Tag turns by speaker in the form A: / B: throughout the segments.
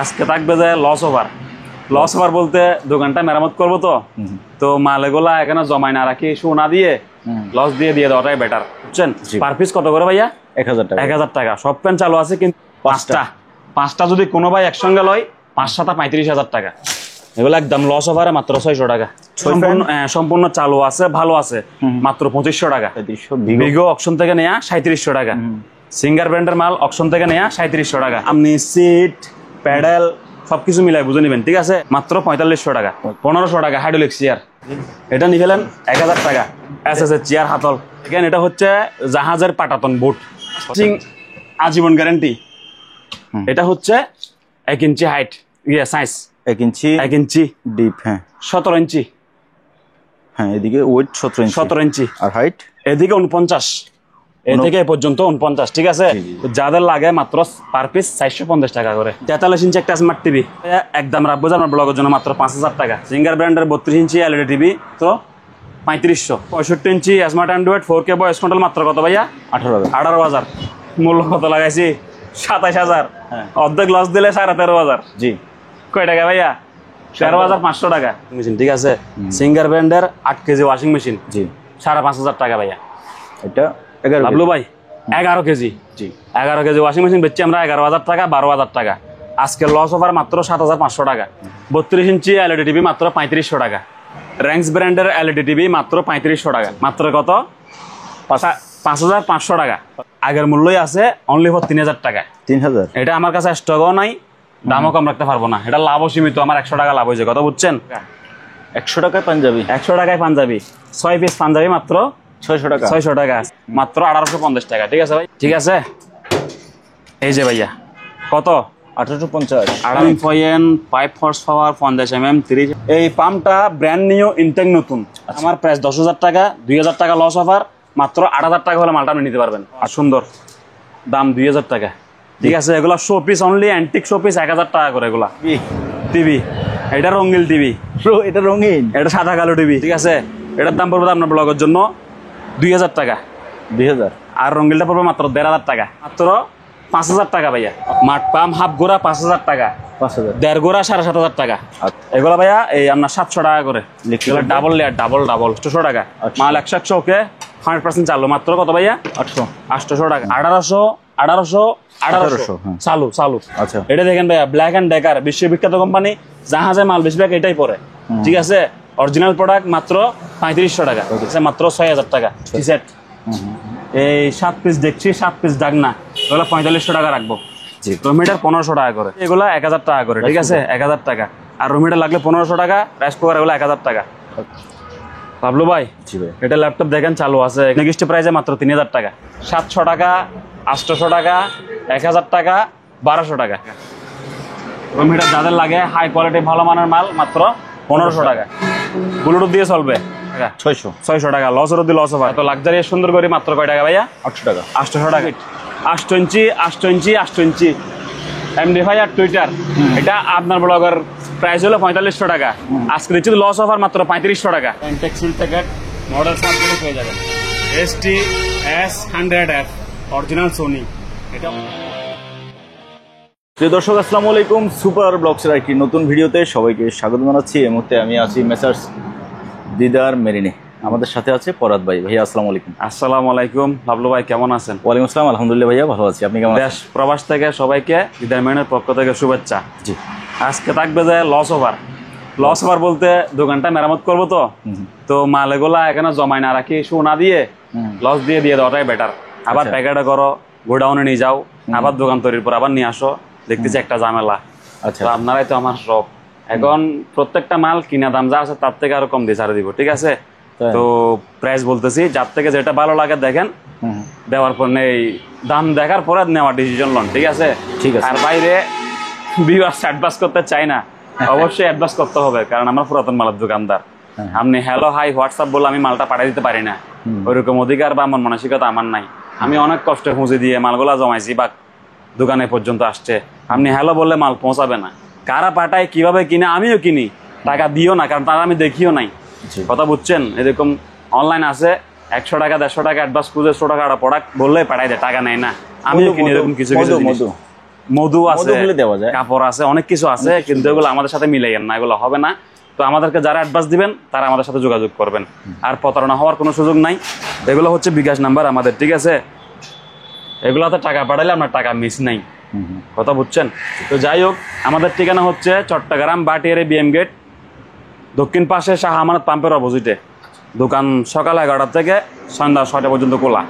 A: আজকে থাকবে যে লস ওভার বলতে দোকানটা মেরামত করবো তো মাল এগুলা এখানে জমায় না রাখি সোনা দিয়ে লস দিয়ে দেওয়াটাই বেটার, বুঝছেন? পার পিস কত করে ভাইয়া? 1000 টাকা। 1000 টাকা। সব প্যান্ট চালু আছে, কিন্তু পাঁচটা যদি কোনো ভাই একসঙ্গে লয় 5 7 35,000 টাকা। এগুলো একদম লস ওভারে মাত্র 600 টাকা। সম্পূর্ণ চালু আছে, ভালো আছে, মাত্র 2500 টাকা। বিগো অকশন থেকে নেয়া 3700 টাকা। সিঙ্গার ব্র্যান্ডের মাল অকশন থেকে নেয়া 3700 টাকা। আপনি সিট প্যাডেল সবকিছু মিলাই বুঝে নিবেন, ঠিক আছে? মাত্র 4500 টাকা। 1500 টাকা হাইড্রোলিক চেয়ার, এটা নিয়ে ফেলেন 1000 টাকা। এসএস এর চেয়ার হাতল, এখানে এটা হচ্ছে জাহাজের পাটাতন বুট, আজীবন গ্যারান্টি। এটা হচ্ছে 1 ইঞ্চি হাইট, সাইজ 1 ইঞ্চি ডিপ, হ্যাঁ 17 ইঞ্চি, হ্যাঁ এদিকে ওয়েট 17 ইঞ্চি আর হাইট এদিকে 49, এ থেকে এ পর্যন্ত 49, ঠিক আছে? যাদের লাগে মাত্র পার পিস 450 টাকা করে। 43 ইঞ্চি একটা স্মার্ট টিভি একদম রাখবো আমার ব্লগের জন্য মাত্র 5000 টাকা। সিঙ্গার ব্র্যান্ডের 32 ইঞ্চি এলইডি টিভি তো 3500। 65 inch smart Android 4K voice control মাত্র কত ভাইয়া? 18,000। মূল্য কত লাগাইছি? 27000। অর্ধেক লস দিলে 13,500। জি, কয় টাকা ভাইয়া? 13,500 টাকা মেশিন, ঠিক আছে? সিঙ্গার ব্র্যান্ডের 8 কেজি ওয়াশিং মেশিন, জি 5,500 টাকা ভাইয়া। এটা লাভলু ভাই 11 কেজি, জি 11 কেজি ওয়াশিং মেশিন বেচছি আমরা 11,000 টাকা, 12,000 টাকা। আজকে লস ওভার মাত্র 7,500 টাকা। 32 ইঞ্চি এলইডি টিভি মাত্র 3500 টাকা। র্যাঙ্কস ব্র্যান্ডের এলইডি টিভি মাত্র 3500 টাকা। মাত্র কত? 5,500 টাকা। আগের মূল্যই আছে অনলি ফর 3,000 টাকা। 3,000? এটা আমার কাছে স্টকও নাই, দামও কম রাখতে পারবো না। এটা লাভও সীমিত, আমার 100 টাকা লাভ হয়েছে, কথা বুঝছেন? 100 টাকায় পাঞ্জাবি, 100 টাকায় পাঞ্জাবি, 6 পিস পাঞ্জাবি মাত্র 600 টাকা। 600 টাকা মাত্র 1850 টাকা, ঠিক আছে ভাই? ঠিক আছে, এই যে ভাইয়া কত? 1850। 18.5 হর্স পাওয়ার 50 mm 3। এই পাম্পটা ব্র্যান্ড নিউ ইনটেক নতুন। আমার প্রাইস 10,000 টাকা, 2,000 টাকা লস অফার। মাত্র 8,000 টাকা হলে মালটা আপনি নিতে পারবেন। আর সুন্দর দাম 2,000 টাকা, ঠিক আছে? এগুলা show piece only, antique show piece 1000 টাকা করে। এগুলা টিভি, এটা রঙিন টিভি, এটা রঙিন, এটা সাদা কালো টিভি, ঠিক আছে? এটার দাম পড়বে আপনার ব্লগের জন্য 2,000 টাকা। 2,000। আর রঙিনটা পড়বে মাত্র 1,500 টাকা। মাত্র 5,000 টাকা ভাইয়া। মাঠ পাম্প হাফ গোড়া 5,000 টাকা। 5,000। 1.5 গোড়া 7,500 টাকা। এগুলা ভাইয়া এই আপনার 700 টাকা করে। ডাবল লেয়ার, ডাবল 800 টাকা। মাল 100 ওকে 100% চালু। মাত্র কত ভাইয়া? 800 টাকা। 1800 চালু। আচ্ছা, এটা দেখেন ভাইয়া, ব্ল্যাক এন্ড ডেকার বিশ্ববিখ্যাত কোম্পানি, জাহাজে মাল বেশিরভাগ এটাই পরে, ঠিক আছে? অরিজিনাল প্রোডাক্ট মাত্র 3500 টাকা, মাত্র 6,000 টাকা। সেট এই 7 পিস দেখছি, 7 পিস ডাকনা, এগুলো 4500 টাকা রাখবো। রুমিটার 1500 টাকা করে, এগুলো 1000 টাকা করে, ঠিক আছে? 1000 টাকা। আর রুমিটার লাগলে 1500 টাকা, রাইস কুকার এগুলো 1000 টাকা। ভাবলো ভাই, এটা ল্যাপটপ দেখেন চালু আছে, নেগেস্ট প্রাইসে মাত্র 3,000 টাকা। 700 টাকা, 800 টাকা, 1000 টাকা, 1200 টাকা। রুমিটার যাদের লাগে হাই কোয়ালিটি ভালো মানের মাল মাত্র 1500 টাকা। ব্লুটুথ দিয়ে চলবে 600 টাকা। লসের অব্দি লস হবে। তো লাক্সারি সুন্দর করে মাত্র কয় টাকা ভাইয়া? 800 টাকা। 800 টাকা। 8 ইঞ্চি MD5 আর টুইটার, এটা আপনার ব্লগের প্রাইস হলো 4500 টাকা। আজকে দিচ্ছি লস অফার মাত্র 3500 টাকা। টেক্সিল প্যাকেট মডেল সাবগুলো পেয়ে যাবেন। ST-S100F original Sony. এটা
B: প্রিয় দর্শক, আসসালামু আলাইকুম। সুপার ব্লগসের একটি নতুন ভিডিওতে সবাইকে স্বাগত জানাচ্ছি। এই মুহূর্তে আমি আছি মেসার্স দিদার মেরিনে। আমাদের সাথে আছে পরাত ভাই। ভাইয়া আসসালামু আলাইকুম।
A: আসসালামু আলাইকুম। লাভলু ভাই কেমন আছেন?
B: ওয়ালাইকুম আসসালাম, আলহামদুলিল্লাহ ভাইয়া ভালো আছি। আপনি কেমন?
A: দেশ প্রবাস থেকে সবাইকে দিদার মেরিনের পক্ষ থেকে শুভেচ্ছা। জি, আজকে থাকবে যে লস ওভার বলতে দোকানটা মেরামত করবো তো মাল এগুলা এখানে জমায় না রাখি সোনা দিয়ে লস দিয়ে দেওয়াটাই বেটার। আবার প্যাকেটে করো, গোডাউনে নিয়ে যাও, আবার দোকান তৈরির পর আবার নিয়ে আসো, দেখতেছি একটা ঝামেলা। আচ্ছা, আপনারাই তো আমার সব। এখন প্রত্যেকটা মাল কিনা দাম যা আছে তার থেকে আরো কম দিয়ে ছাড়ে দিব, ঠিক আছে? তো প্রাইস বলতেছি, যার থেকে যেটা ভালো লাগে দেখেন, দেওয়ার পর নেই দাম দেখার পরে নেওয়ার ডিসিশন লন, ঠিক আছে? ঠিক আছে। আর বাইরে ভিউয়ার্স অ্যাডভান্স করতে চাই না, অবশ্যই অ্যাডভান্স করতে হবে, কারণ আমরা পুরাতন মালের দোকানদার। আপনি হ্যালো হাই হোয়াটসঅ্যাপ বলে আমি মালটা পাঠিয়ে দিতে পারি না, ওইরকম অধিকার বা আমার মানসিকতা আমার নাই। আমি অনেক কষ্টে খুঁজে দিয়ে মালগুলা জমাইছি বা দোকানে পর্যন্ত আসছে, আপনি হ্যালো বললে মাল পৌঁছাবে না। কারা পাঠায়, কিভাবে কিনে, আমিও কিনি, টাকা দিও না, কারণ তারা আমি দেখিও নাই, কথা বুঝছেন? এরকম অনলাইন আছে 100 টাকা 150 টাকা অ্যাডভান্স খুঁজে 100 টাকা প্রোডাক্ট বললে পাঠাই দেয়, টাকা নেয় না। আমিও কিনি এরকম কিছু কিছু জিনিস। মধু আছে,
B: মধুগুলো দেওয়া যায়।
A: কাপড় আছে, অনেক কিছু আছে, কিন্তু এগুলো আমাদের সাথে মিলাইয়েন না, এগুলো হবে না। তো আমাদেরকে যারা অ্যাডভান্স দিবেন তারা আমাদের সাথে যোগাযোগ করবেন, আর প্রতারণা হওয়ার কোনো সুযোগ নাই। এগুলো হচ্ছে বিকাশ নাম্বার আমাদের, ঠিক আছে? এগুলোতে টাকা পাঠাইলে আপনার টাকা মিস নাই, কথা বুঝছেন? তো যাই হোক, আমাদের ঠিকানা হচ্ছে চট্টগ্রাম বাটিয়ারি বিএম গেট, দক্ষিণ পাশে শাহ আমানত পাম্পের অপোজিটে। দোকান সকাল 11টা থেকে সন্ধ্যা 6টা পর্যন্ত খোলা।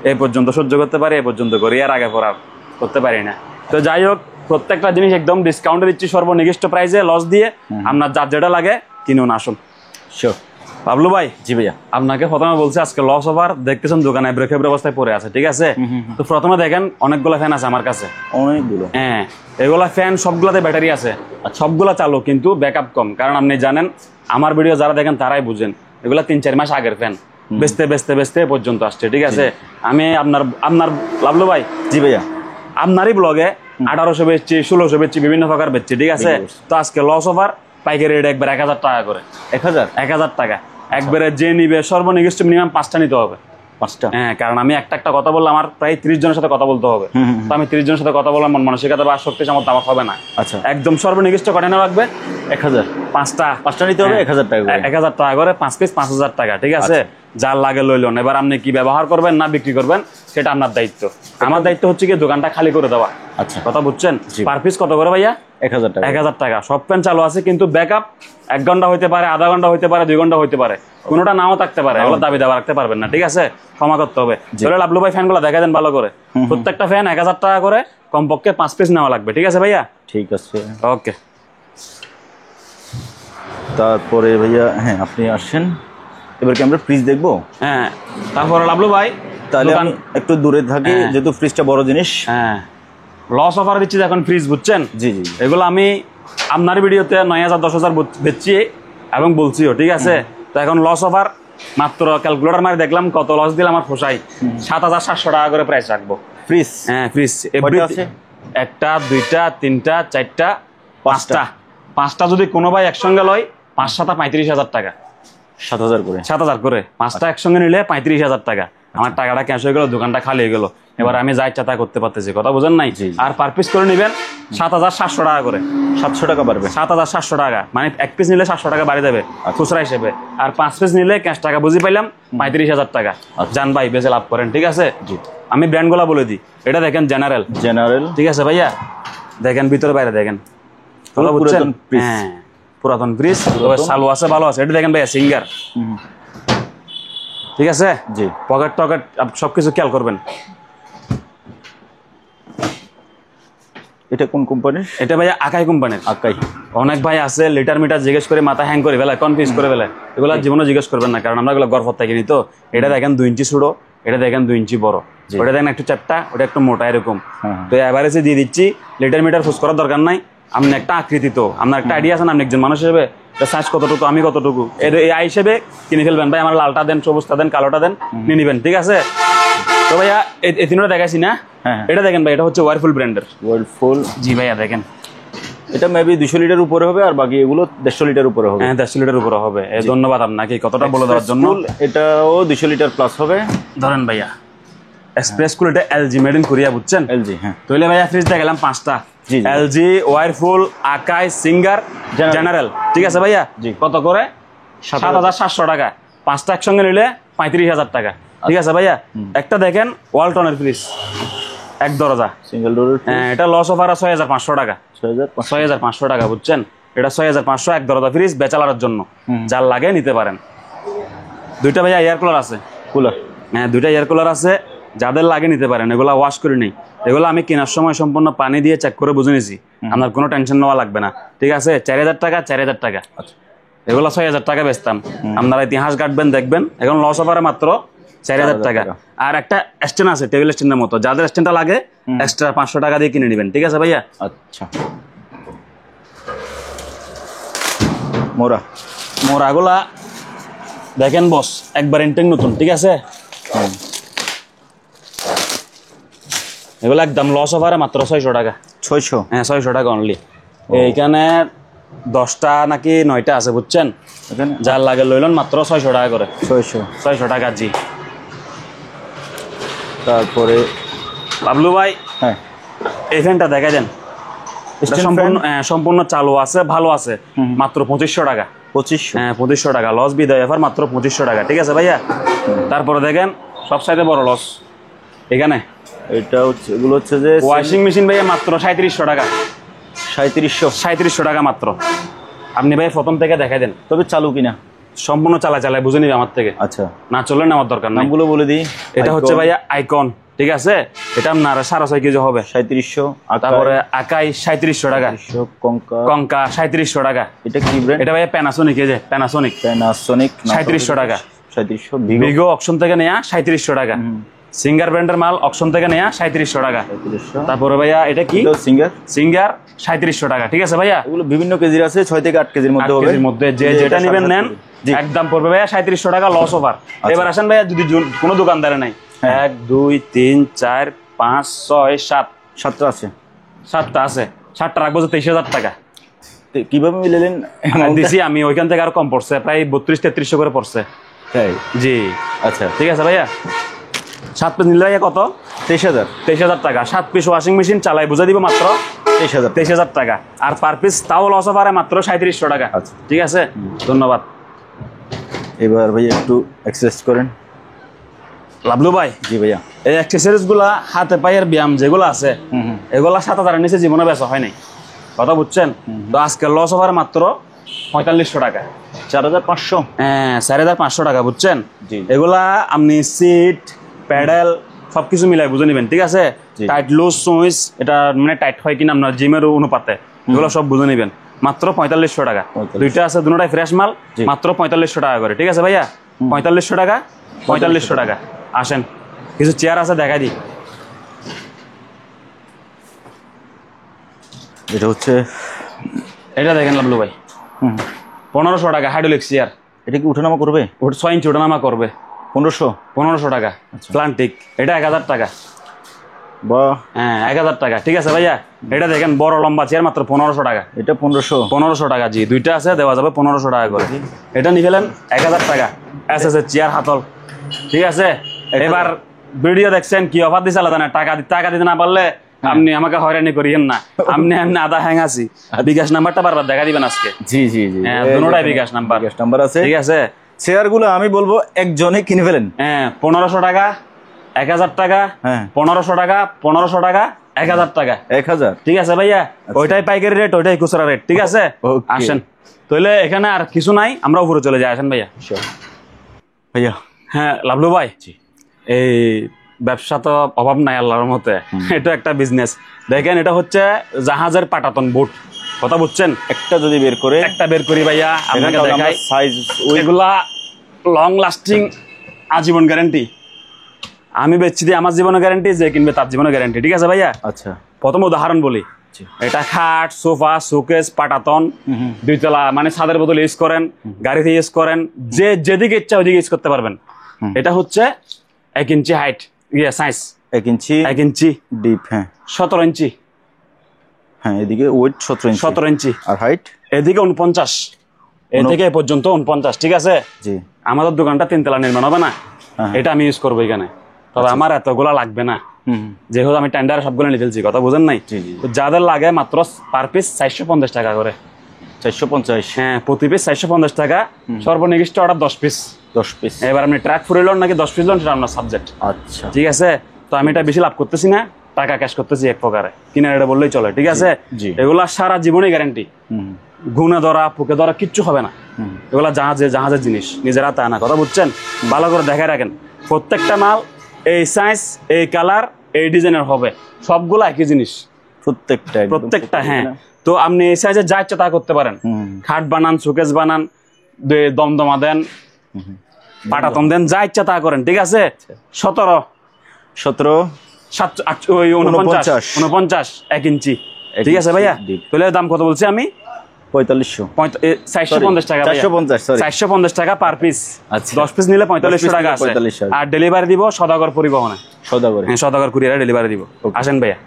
A: এই পর্যন্ত সহ্য করতে পারি, এই পর্যন্ত করি, এর আগে পর আর করতে পারি না। তো যাই হোক, প্রত্যেকটা জিনিস একদম ডিসকাউন্টে দিচ্ছি, সর্বনির্দিষ্ট প্রাইসে, লস দিয়ে। আপনার যার যেটা লাগে কিনুন, আসুন।
B: শিওর।
A: বাবলু ভাই,
B: জি ভাইয়া,
A: আপনাকে প্রথমে বলছি আজকে লস ওভার, দেখতেছেন দোকানে ব্রেকের অবস্থায় পড়ে আছে, ঠিক আছে? তো প্রথমে দেখেন অনেকগুলো ফ্যান আছে আমার কাছে,
B: অনেকগুলো।
A: হ্যাঁ, এগুলা ফ্যান সবগুলাতে ব্যাটারি আছে, সবগুলা চালু, কিন্তু ব্যাকআপ কম। কারণ আপনি জানেন, আমার ভিডিও যারা দেখেন তারাই বুঝেন, এগুলা 3-4 মাস আগের ফ্যান, বেচতে বেচতে বেচতে পর্যন্ত আসছে, ঠিক আছে? আমি আপনার লাভলু ভাই,
B: জি ভাইয়া,
A: আপনারই ব্লগে 1800 বেচছি, 1600 বেচছি, বিভিন্ন প্রকার বেচছি, ঠিক আছে? তো আজকে লস ওভার, পাইকারি রেট একবার 1000 টাকা করে। 1000 টাকা একবারে, যে নিবে সর্বনির্দিষ্ট মিনিমাম 5টা নিতে হবে।
B: 5টা?
A: হ্যাঁ, কারণ আমি একটা কথা বললাম, আমার প্রায় 30 জনের সাথে কথা বলতে হবে। তো আমি 30 জনের সাথে কথা বললাম, মন মানসিকতা বা শক্তি সামর্থ্য আমার হবে না।
B: আচ্ছা,
A: একদম সর্বনির্দিষ্ট কটানো লাগবে
B: 1000।
A: 5টা
B: নিতে হবে 1000 টাকা করে।
A: 1000 টাকা করে, 5 পিস 5000 টাকা, ঠিক আছে? যার লাগে লইলেন। এবার আপনি কি ব্যবহার করবেন না বিক্রি করবেন সেটা আপনার দায়িত্ব। আমার দায়িত্ব হচ্ছে কি দোকানটা খালি করে দেওয়া।
B: আচ্ছা,
A: কথা বুঝছেন? পার পিস কত করে ভাইয়া?
B: 1000 টাকা।
A: 1000 টাকা। সব ফ্যান চালু আছে, কিন্তু ব্যাকআপ 1 ঘন্টা হইতে পারে, আধা ঘন্টা হইতে পারে, 2 ঘন্টা হইতে পারে, কোনোটা নাও থাকতে পারে। এগুলো দাবি দাবা রাখতে পারবেন না, ঠিক আছে? ক্ষমা করতে হবে। তাহলে লাভলু ভাই ফ্যানগুলো দেখা দেন ভালো করে। প্রত্যেকটা ফ্যান 1000 টাকা করে, কমপক্ষে 5 পিস নেওয়া লাগবে, ঠিক আছে ভাইয়া?
B: ঠিক আছে,
A: ওকে।
B: তারপরে ভাইয়া, হ্যাঁ আপনি আসেন, এবার কি আমরা ফ্রিজ দেখবো?
A: হ্যাঁ, তারপরে লাভলু ভাই,
B: তাহলে আমি একটু দূরে থাকি, যেহেতু ফ্রিজটা বড় জিনিস।
A: হ্যাঁ, লস অফার দিচ্ছি এখন ফ্রিজ, বুঝছেন?
B: জি জি।
A: এগুলো আমি আপনার ভিডিওতে 9000 10,000 বেচছি এবং বলছিও, ঠিক আছে? তো এখন লস অফার, মাত্র ক্যালকুলেটর মারি দেখলাম কত লস দিলে আমার পোষায়। 7700 টাকা করে প্রাইস রাখবো।
B: ফ্রিজ?
A: হ্যাঁ, ফ্রিজ।
B: আছে?
A: 1টা 2টা 3টা 4টা 5টা। 5টা যদি কোনো ভাই একসঙ্গে লয়, 5-7 35,000 টাকা।
B: 7000 করে?
A: 7000 করে। 5টা একসঙ্গে নিলে 35,000 টাকা। আমার টাকাটা ক্যাশ হয়ে গেল, দোকানটা খালি হয়ে গেল। এবার আমি যা ইচ্ছা তা করতে পারতেছি, কথা বুঝেন নাই? আর পার পিস করে নেবেন 7700 টাকা করে।
B: 700 টাকা বাড়বে?
A: 7700 টাকা, মানে 1 পিস নিলে 700 টাকা বাড়ি দেবে খুচরা হিসেবে। আর 5 পিস নিলে ক্যাশ টাকা বুঝি পাইলাম 35,000 টাকা। জান ভাই, বেশি লাভ করেন, ঠিক আছে?
B: জি।
A: আমি ব্র্যান্ডগুলো বলে দিই। এটা দেখেন জেনারেল, ঠিক আছে ভাইয়া? দেখেন ভিতরে বাইরে দেখেন, কথা বুঝছেন? হ্যাঁ, পুরাতন ফ্রিজ, চালু আছে, ভালো আছে। এটা দেখেন ভাইয়া সিঙ্গার, ঠিক আছে?
B: জি।
A: পকেট টকেট সবকিছু খেয়াল করবেন।
B: এটা কোন কোম্পানির?
A: এটা ভাইয়া আকাই কোম্পানির।
B: আকাই।
A: অনেক ভাই আছে লিটার মিটার জিজ্ঞেস করে মাথা হ্যাং করে ফেলে, কনফিউজ করে ফেলে। এগুলো জীবনে জিজ্ঞেস করবেন না, কারণ আমরা এগুলো গর্ভত থেকে নিই। তো এটা দেখেন 2 ইঞ্চি ছোট, এটা দেখেন 2 ইঞ্চি বড়, ওটা দেখেন একটু চ্যাপ্টা, ওটা একটু মোটা, এরকম। তো এভারেজে দিয়ে দিচ্ছি, লিটার মিটার ফুস করার দরকার নাই। আপনি একটা আকৃতি, তো আপনার একটা আইডিয়া আছে না, আপনি একজন মানুষ হিসেবে সাইজ কতটুকু, আমি কতটুকু, এই হিসেবে কিনে ফেলবেন। ভাই আমার লালটা দেন, সবুজটা দেন, কালোটা দেন, নিয়ে নিবেন, ঠিক আছে? তো ভাইয়া এই তিনটা দেখাইছি না? এটা দেখেন ভাই, এটা হচ্ছে ওয়ারফুল ব্র্যান্ডের।
B: ওয়ারফুল?
A: জি ভাইয়া, দেখেন
B: এটা মেবি 200 লিটার উপরে হবে, আর বাকি এগুলো 150 লিটার উপরে হবে।
A: হ্যাঁ, 150 লিটার উপরে হবে। ধন্যবাদ আপনাকে কতটা বলে দেওয়ার জন্য।
B: এটাও 200 লিটার প্লাস হবে।
A: ধরেন ভাইয়া, এক্সপ্রেস কুল, এটা এলজি মেড ইন কোরিয়া, বুঝছেন?
B: এলজি, হ্যাঁ।
A: তাহলে ভাইয়া ফ্রিজ দেখালাম 5টা, এলজি, ওয়ারফুল, আকাই, সিঙ্গার, জেনারেল, ঠিক আছে ভাইয়া? কত করে? 7700 টাকা। 5টা একসঙ্গে নিলে 35,000 টাকা, ঠিক আছে ভাইয়া? একটা দেখেন ওয়ালটনের ফ্রিজ, 1 দরজা, সিঙ্গেল ডোরের। হ্যাঁ, এটা লস অফার 6500 টাকা। 6500 টাকা, বুঝছেন? এটা 6500, 1 দরজা ফ্রিজ, ব্যাচেলারের জন্য, যার লাগে নিতে পারেন। 2টা ভাইয়া এয়ার কুলার আছে, কুলার। হ্যাঁ, 2টা এয়ার কুলার আছে, যাদের লাগে নিতে পারেন। এগুলা ওয়াশ করে নেই, এগুলো আমি কেনার সময় সম্পূর্ণ পানি দিয়ে চেক করে বুঝে নিয়েছি, আপনার কোনো টেনশন নেওয়া লাগবে না, ঠিক আছে? 4000 টাকা, 4000 টাকা। এগুলো 6000 টাকা বেচতাম, আপনারা ইতিহাস কাটবেন, দেখবেন। এখন লস অফারে মাত্র 4000 টাকা। আর একটা স্ট্যান্ড আছে, টেবিল স্ট্যান্ডের মতো, যাদের স্ট্যান্ডটা লাগে এক্সট্রা 500 টাকা দিয়ে কিনে নেবেন, ঠিক আছে ভাইয়া?
B: আচ্ছা।
A: মোরাগুলা দেখেন বস, একবার ইনটেক নতুন, ঠিক আছে? এগুলো একদম লস অফারে মাত্র 600 টাকা।
B: 600?
A: হ্যাঁ, 600 টাকা অনলি। এইখানে 10টা নাকি 9টা আছে, বুঝছেন? যার লাগে লইলেন মাত্র 600 টাকা করে। 600 টাকা, জি।
B: তারপরে
A: বাবলু ভাই,
B: হ্যাঁ,
A: এই ফ্যানটা দেখা দেন, এটা
B: Stand
A: সম্পূর্ণ সম্পূর্ণ চালু আছে, ভালো আছে, মাত্র 2500 টাকা।
B: 2500।
A: হ্যাঁ 2500 টাকা লস বিদায় অফার, মাত্র 2500 টাকা। ঠিক আছে ভাইয়া, তারপরে দেখেন সব সাইডে বড় লস এখানে।
B: এটা হচ্ছে, এগুলো হচ্ছে যে
A: ওয়াশিং মেশিন ভাইয়া মাত্র 3700 টাকা।
B: 3700
A: টাকা মাত্র। আপনি ভাই প্রথম থেকে দেখাই দেন,
B: তবে চালু কিনা?
A: সম্পূর্ণ চালায় বুঝে নিবে আমার থেকে।
B: আচ্ছা,
A: না চললে নেওয়ার দরকার নাই।
B: নামগুলো বলে দিই।
A: এটা হচ্ছে ভাইয়া আইকন, ঠিক আছে, এটা আপনার 6.5 কেজি হবে,
B: 3700।
A: তারপরে আকাই 3700 টাকা, কঙ্কা 3700 টাকা।
B: এটা কি ব্র্যান্ড?
A: এটা ভাইয়া প্যানাসোনিক, এই যে প্যানাসোনিক 3700 টাকা।
B: 3700।
A: ভিগো অকশন থেকে নেয়া 3700 টাকা। সিঙ্গার ব্র্যান্ডের মাল অকশন থেকে নেয়া 3700 টাকা। তারপরে ভাইয়া এটা কি? সিঙ্গার 3700 টাকা। ঠিক আছে ভাইয়া,
B: এগুলো বিভিন্ন কেজির আছে, 6 থেকে 8 কেজির মধ্যে হবে।
A: কেজির মধ্যে যে যেটা নেবেন নেন, একদম পড়বে ভাইয়া 3700 টাকা লস ওভার। এবার আসেন ভাইয়া, যদি কোনো দোকানদারে নাই, 1 2 3 4 5 6 7
B: 7টা আছে,
A: 7টা আছে, 7টা রাখবো 23000 টাকা।
B: কিভাবে মিলালেন?
A: দিছি আমি, ওইখান থেকে আরো কম পড়ছে, প্রায় 32-3300 করে পড়ছে।
B: তাই?
A: জি
B: আচ্ছা,
A: ঠিক আছে ভাইয়া। 7 পিস নিলে ভাইয়া কত? 23000 টাকা। 7 পিস ওয়াশিং মেশিন চালাই বুঝা দিব মাত্র 23000 টাকা। আর পার পিস তাও লস ওভারে মাত্র 3700 টাকা।
B: আচ্ছা,
A: ঠিক আছে, ধন্যবাদ।
B: এবার ভাইয়া একটু এক্সারসাইজ করেন।
A: লাভলু ভাই,
B: জি ভাইয়া,
A: এই অ্যাক্সেসরিজ গুলা, হাতে পায়ের ব্যায়াম যেগুলো আছে, এগুলা 7000 নিচে জীবনে বেচা হয় নাই, কথা বুঝছেন? তো আজকে লস ওভারে মাত্র 4500 টাকা।
B: 4500?
A: হ্যাঁ 4500 টাকা, বুঝছেন?
B: জি।
A: এগুলা আপনি সিট, প্যাডেল সবকিছু মিলাই বুঝে নিবেন। ঠিক আছে, টাইট লুজ সুইচ, এটা মানে টাইট হয় কিনা আপনার জিমের অনুপাতে, এগুলো সব বুঝে নিবেন। মাত্র 4500 টাকা। দুইটা আছে, দুটোটাই ফ্রেশ মাল, মাত্র 4500 টাকা করে। ঠিক আছে ভাইয়া, 4500 টাকা, 4500 টাকা। আসেন, কিছু চেয়ার আছে দেখাই দিই।
B: এটা হচ্ছে,
A: এটা দেখেন লাভলু ভাই, 1500 টাকা হাইড্রোলিক চেয়ার।
B: এটা কি উঠানামা করবে?
A: 6 ইঞ্চি ওঠানামা করবে। 1500 টাকা। প্লান্টিক, এটা 1000 টাকা। হ্যাঁ 1000 টাকা। ঠিক আছে ভাইয়া, এটা দেখেন বড় লম্বা চেয়ার, মাত্র 1500 টাকা।
B: এটা 1500
A: টাকা। জি, দুইটা আছে, দেওয়া যাবে 1500 টাকা করে। এটা নিয়ে ফেলেন 1000 টাকা। এসএস চেয়ার হাতল। ঠিক আছে, এবার ভিডিও দেখছেন কি অফার দিছে আলাদা না, টাকা দিতে না পারলে আপনি আমাকে হয়রানি করিয়েন না। আপনি আধা হ্যাং আছি। বিকাশ নাম্বারটা বারবার দেখা দিবেন আজকে।
B: জি জি জি,
A: দুটোটাই বিকাশ নাম্বার আছে। ঠিক আছে,
B: চেয়ারগুলো আমি বলবো একজনে কিনে ফেলেন।
A: হ্যাঁ 1500 টাকা, 1000 টাকা, 1500 টাকা, 1500 টাকা, 1000 টাকা,
B: 1000।
A: ঠিক আছে ভাইয়া, ওইটাই পাইকারি রেট, ওইটাই খুচরা রেট। ঠিক আছে, আসেন তাহলে, এখানে আর কিছু নাই, আমরা উপরে চলে যাই। আসেন ভাইয়া।
B: ভাইয়া,
A: হ্যাঁ লাভলু ভাই, এই ব্যবসা তো অভাব নাই আল্লাহর মতে, এটা একটা বিজনেস। দেখেন, এটা হচ্ছে জাহাজের পাটাতন বুট, কথা বুঝছেন?
B: একটা যদি বের করি ভাইয়া, আপনাকে দেখাই। সাইজ
A: এগুলা লং লাস্টিং, আজীবন গ্যারান্টি। আমি বেচছি দিয়ে আমার জীবনের গ্যারান্টি, যে কিনবে তার জীবনের গ্যারান্টি। ঠিক আছে ভাইয়া।
B: আচ্ছা,
A: প্রথম উদাহরণ বলি, এটা খাট, সোফা, শোকেস, পাটাতন, 2 তলা, মানে ছাদের বদলে ইউজ করেন, গাড়িতে ইউজ করেন, যে যেদিকে ইচ্ছা ওইদিকে ইউজ করতে পারবেন। এটা হচ্ছে 1 ইঞ্চি হাইট, সাইজ
B: 1 ইঞ্চি ডিপ, হ্যাঁ
A: 17 ইঞ্চি,
B: হ্যাঁ এদিকে ওয়েট 17
A: ইঞ্চি,
B: আর হাইট
A: এদিকে 49, এ থেকে এ পর্যন্ত 49। ঠিক আছে,
B: জি।
A: আমাদের দোকানটা 3 তলা নির্মাণ হবে না, এটা আমি ইউজ করবো এখানে। তবে আমার এতগুলা লাগবে না, যেহেতু আমি টেন্ডারে সবগুলো নিয়ে ফেলছি, কথা বুঝেন নাই? যাদের লাগে মাত্র পার পিস 450 টাকা করে।
B: 450?
A: হ্যাঁ, প্রতি পিস 450 টাকা। সর্বনির্দিষ্ট অর্ডার 10 পিস। এবার আপনি ট্রাক ফুরে লোন নাকি 10 পিস লোন, সেটা আপনার সাবজেক্ট।
B: আচ্ছা,
A: ঠিক আছে, তো আমি এটা বেশি লাভ করতেছি না, টাকা ক্যাশ করতেছি এক প্রকারে, কিনে এটা বললেই চলে। ঠিক আছে, এগুলা সারা জীবনে গ্যারান্টি, ঘুণে ধরা, পোকে ধরা কিচ্ছু হবে না। এগুলা জাহাজের জিনিস, নিজের হাতে আনা, কথা বুঝছেন? ভালো করে দেখে রাখেন, প্রত্যেকটা মাল এই সাইজ, এই কালার, এই ডিজাইনের হবে, সবগুলো একই জিনিস, প্রত্যেকটা। হ্যাঁ, তো আপনি এই সাইজে যা ইচ্ছা তা করতে পারেন। খাট বানান, শোকেস বানান, দমদমা দেন, পাটাতন দেন, যা ইচ্ছা তা করেন। ঠিক আছে, 17 49 1 ইঞ্চি। ঠিক আছে ভাইয়া, তাহলে দাম কত বলছি আমি? 450 টাকা। 450 টাকা পার পিস। 10 পিস নিলে 4500 টাকা আছে। আর ডেলিভারি দিব সদাগর পরিবহনে, সদাগর কুরিয়ারে ডেলিভারি দিব। আসেন ভাইয়া।